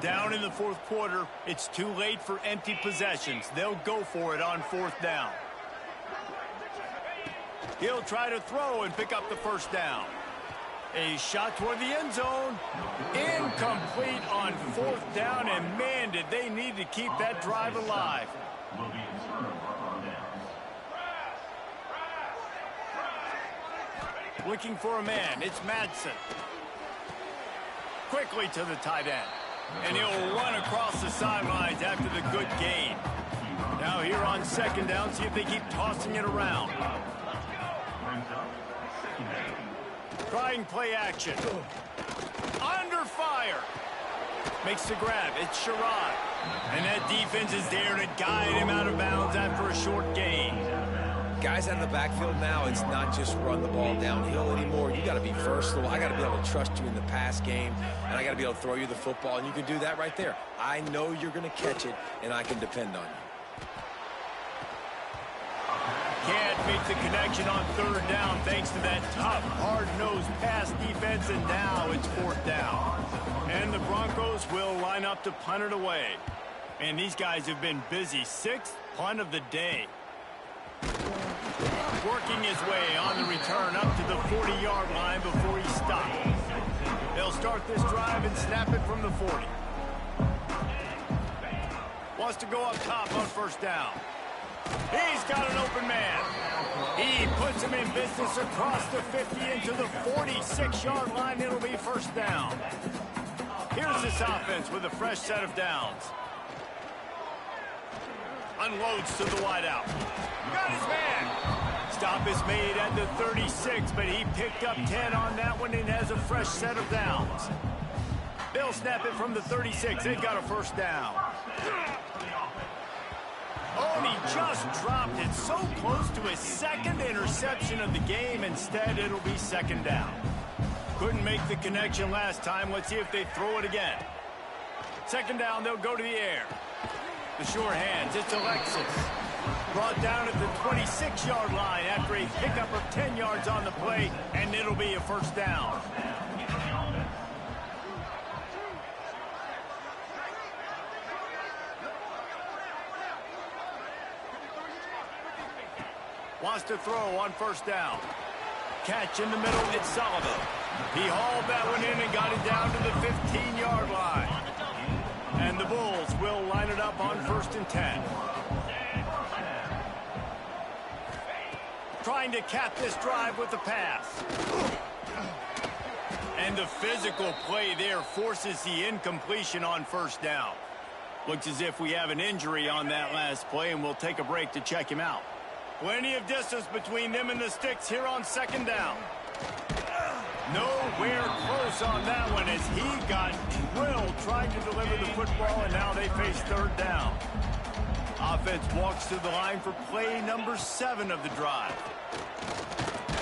Down in the 4th quarter. It's too late for empty possessions. They'll go for it on 4th down. He'll try to throw and pick up the 1st down. A shot toward the end zone. Incomplete on 4th down. And man, did they need to keep that drive alive. Looking for a man. It's Madsen. Quickly to the tight end. And he'll run across the sidelines after the good gain. Now here on 2nd down, see if they keep tossing it around. Trying play action. Under fire. Makes the grab. It's Sherrod. And that defense is there to guide him out of bounds after a short gain. Guys out of the backfield now, it's not just run the ball downhill anymore. You got to be versatile. I got to be able to trust you in the pass game, and I got to be able to throw you the football, and you can do that right there. I know you're going to catch it, and I can depend on you. Can't make the connection on 3rd down thanks to that tough, hard-nosed pass defense, and now it's 4th down. And the Broncos will line up to punt it away. And these guys have been busy. 6th punt of the day. Working his way on the return up to the 40-yard line before he stops. They'll start this drive and snap it from the 40. Wants to go up top on 1st down. He's got an open man. He puts him in business across the 50 into the 46-yard line. It'll be 1st down. Here's this offense with a fresh set of downs. Unloads to the wideout. Got his man. Stop is made at the 36, but he picked up 10 on that one and has a fresh set of downs. They'll snap it from the 36. They've got a first down. Oh, and he just dropped it so close to his second interception of the game. Instead, it'll be second down. Couldn't make the connection last time. Let's see if they throw it again. Second down, they'll go to the air. The sure hands, it's Alexis. Brought down at the 26-yard line after a pickup of 10 yards on the play, and it'll be a first down. Wants to throw on first down. Catch in the middle, it's Sullivan. He hauled that one in and got it down to the 15-yard line. And the Bulls will line it up on 1st and 10. Trying to cap this drive with the pass. And the physical play there forces the incompletion on first down. Looks as if we have an injury on that last play, and we'll take a break to check him out. Plenty of distance between them and the sticks here on second down. Nowhere close on that one as he got drilled trying to deliver the football, and now they face third down. Offense walks to the line for play number 7 of the drive.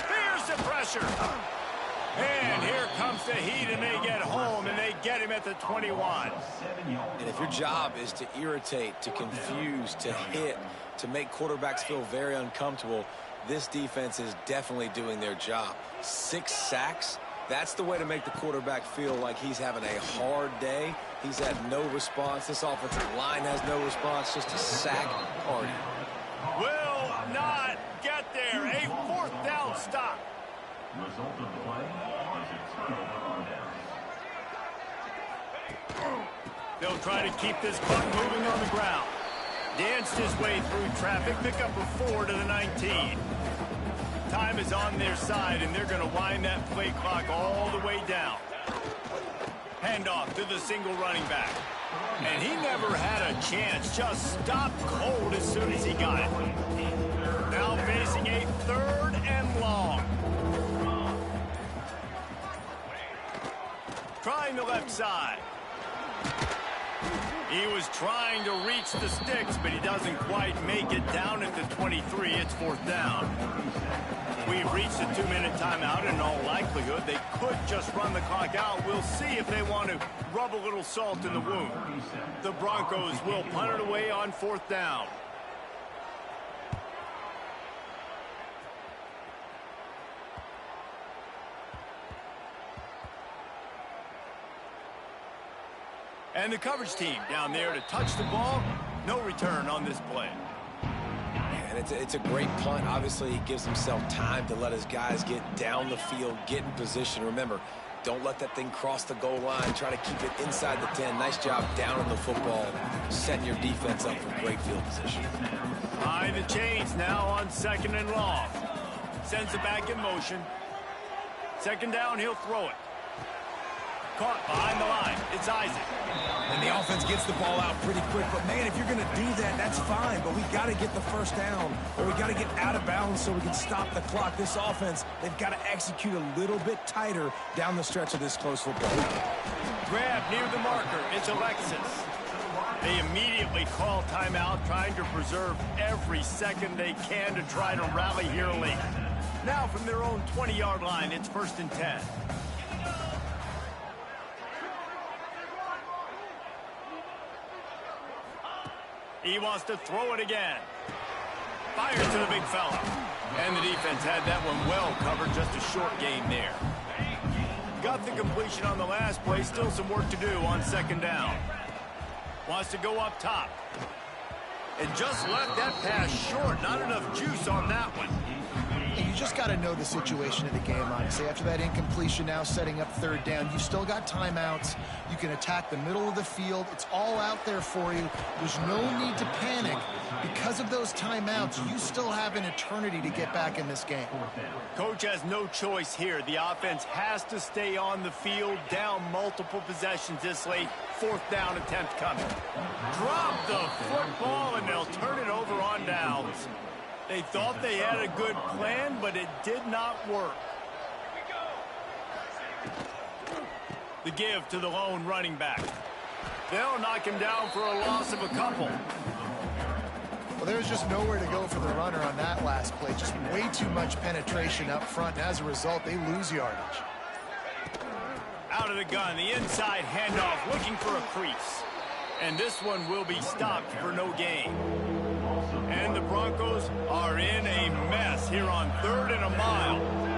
Here's the pressure. And here comes the heat, and they get home, and they get him at the 21. And if your job is to irritate, to confuse, to hit, to make quarterbacks feel very uncomfortable, this defense is definitely doing their job. 6 sacks, that's the way to make the quarterback feel like he's having a hard day. He's had no response. This offensive line has no response, just a sack party. Will not get there. A 4th down stop. Result of the play is a turnover on downs. They'll try to keep this clock moving on the ground. Danced his way through traffic, pick up a 4 to the 19. Time is on their side, and they're going to wind that play clock all the way down. Handoff to the single running back. And he never had a chance, just stopped cold as soon as he got it. Now facing a 3rd and long. Trying the left side. He was trying to reach the sticks, but he doesn't quite make it down at the 23. It's 4th down. We've reached a 2-minute timeout, and in all likelihood, they could just run the clock out. We'll see if they want to rub a little salt in the wound. The Broncos will punt it away on 4th down. And the coverage team down there to touch the ball. No return on this play. And it's a great punt. Obviously, he gives himself time to let his guys get down the field, get in position. Remember, don't let that thing cross the goal line. Try to keep it inside the 10. Nice job down on the football, setting your defense up for great field position. Behind the chains now on 2nd and long. Sends it back in motion. 2nd down, he'll throw it. Caught behind the line. It's Isaac. And the offense gets the ball out pretty quick. But, man, if you're going to do that, that's fine. But we got to get the first down, or we got to get out of bounds so we can stop the clock. This offense, they've got to execute a little bit tighter down the stretch of this close football. Grab near the marker. It's Alexis. They immediately call timeout, trying to preserve every second they can to try to rally here late. Now from their own 20-yard line, it's 1st and 10. He wants to throw it again. Fires to the big fella. And the defense had that one well covered, just a short gain there. Got the completion on the last play, still some work to do on 2nd down. Wants to go up top. And just left that pass short. Not enough juice on that one. And you just got to know the situation of the game, honestly. After that incompletion, now setting up 3rd down, you still got timeouts. You can attack the middle of the field. It's all out there for you. There's no need to panic. Because of those timeouts, you still have an eternity to get back in this game. Coach has no choice here. The offense has to stay on the field, down multiple possessions this late. 4th down attempt coming. Drop the football, and they'll turn it over on downs. They thought they had a good plan, but it did not work. The give to the lone running back. They'll knock him down for a loss of a couple. Well, there's just nowhere to go for the runner on that last play. Just way too much penetration up front, and as a result, they lose yardage. Out of the gun, the inside handoff, looking for a crease. And this one will be stopped for no gain. And the Broncos are in a mess here on 3rd and a mile.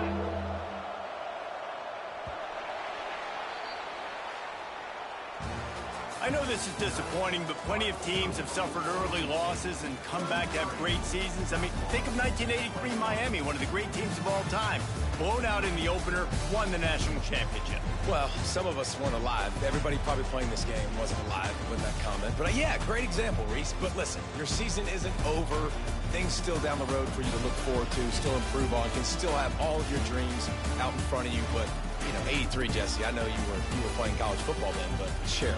I know this is disappointing, but plenty of teams have suffered early losses and come back to have great seasons. I mean, think of 1983 Miami, one of the great teams of all time. Blown out in the opener, won the national championship. Well, some of us weren't alive. Everybody probably playing this game wasn't alive with that comment. But yeah, great example, Reese. But listen, your season isn't over. Things still down the road for you to look forward to, still improve on, can still have all of your dreams out in front of you. But, you know, 83, Jesse, I know you were playing college football then, but share.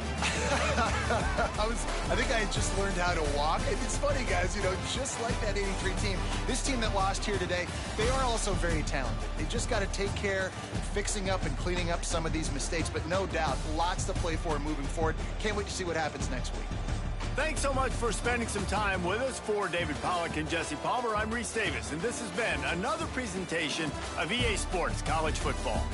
I think I had just learned how to walk. It's funny, guys, you know, just like that 83 team, this team that lost here today, they are also very talented. They just got to take care of fixing up and cleaning up some of these mistakes, but no doubt, lots to play for moving forward. Can't wait to see what happens next week. Thanks so much for spending some time with us. For David Pollack and Jesse Palmer, I'm Reese Davis, and this has been another presentation of EA Sports College Football.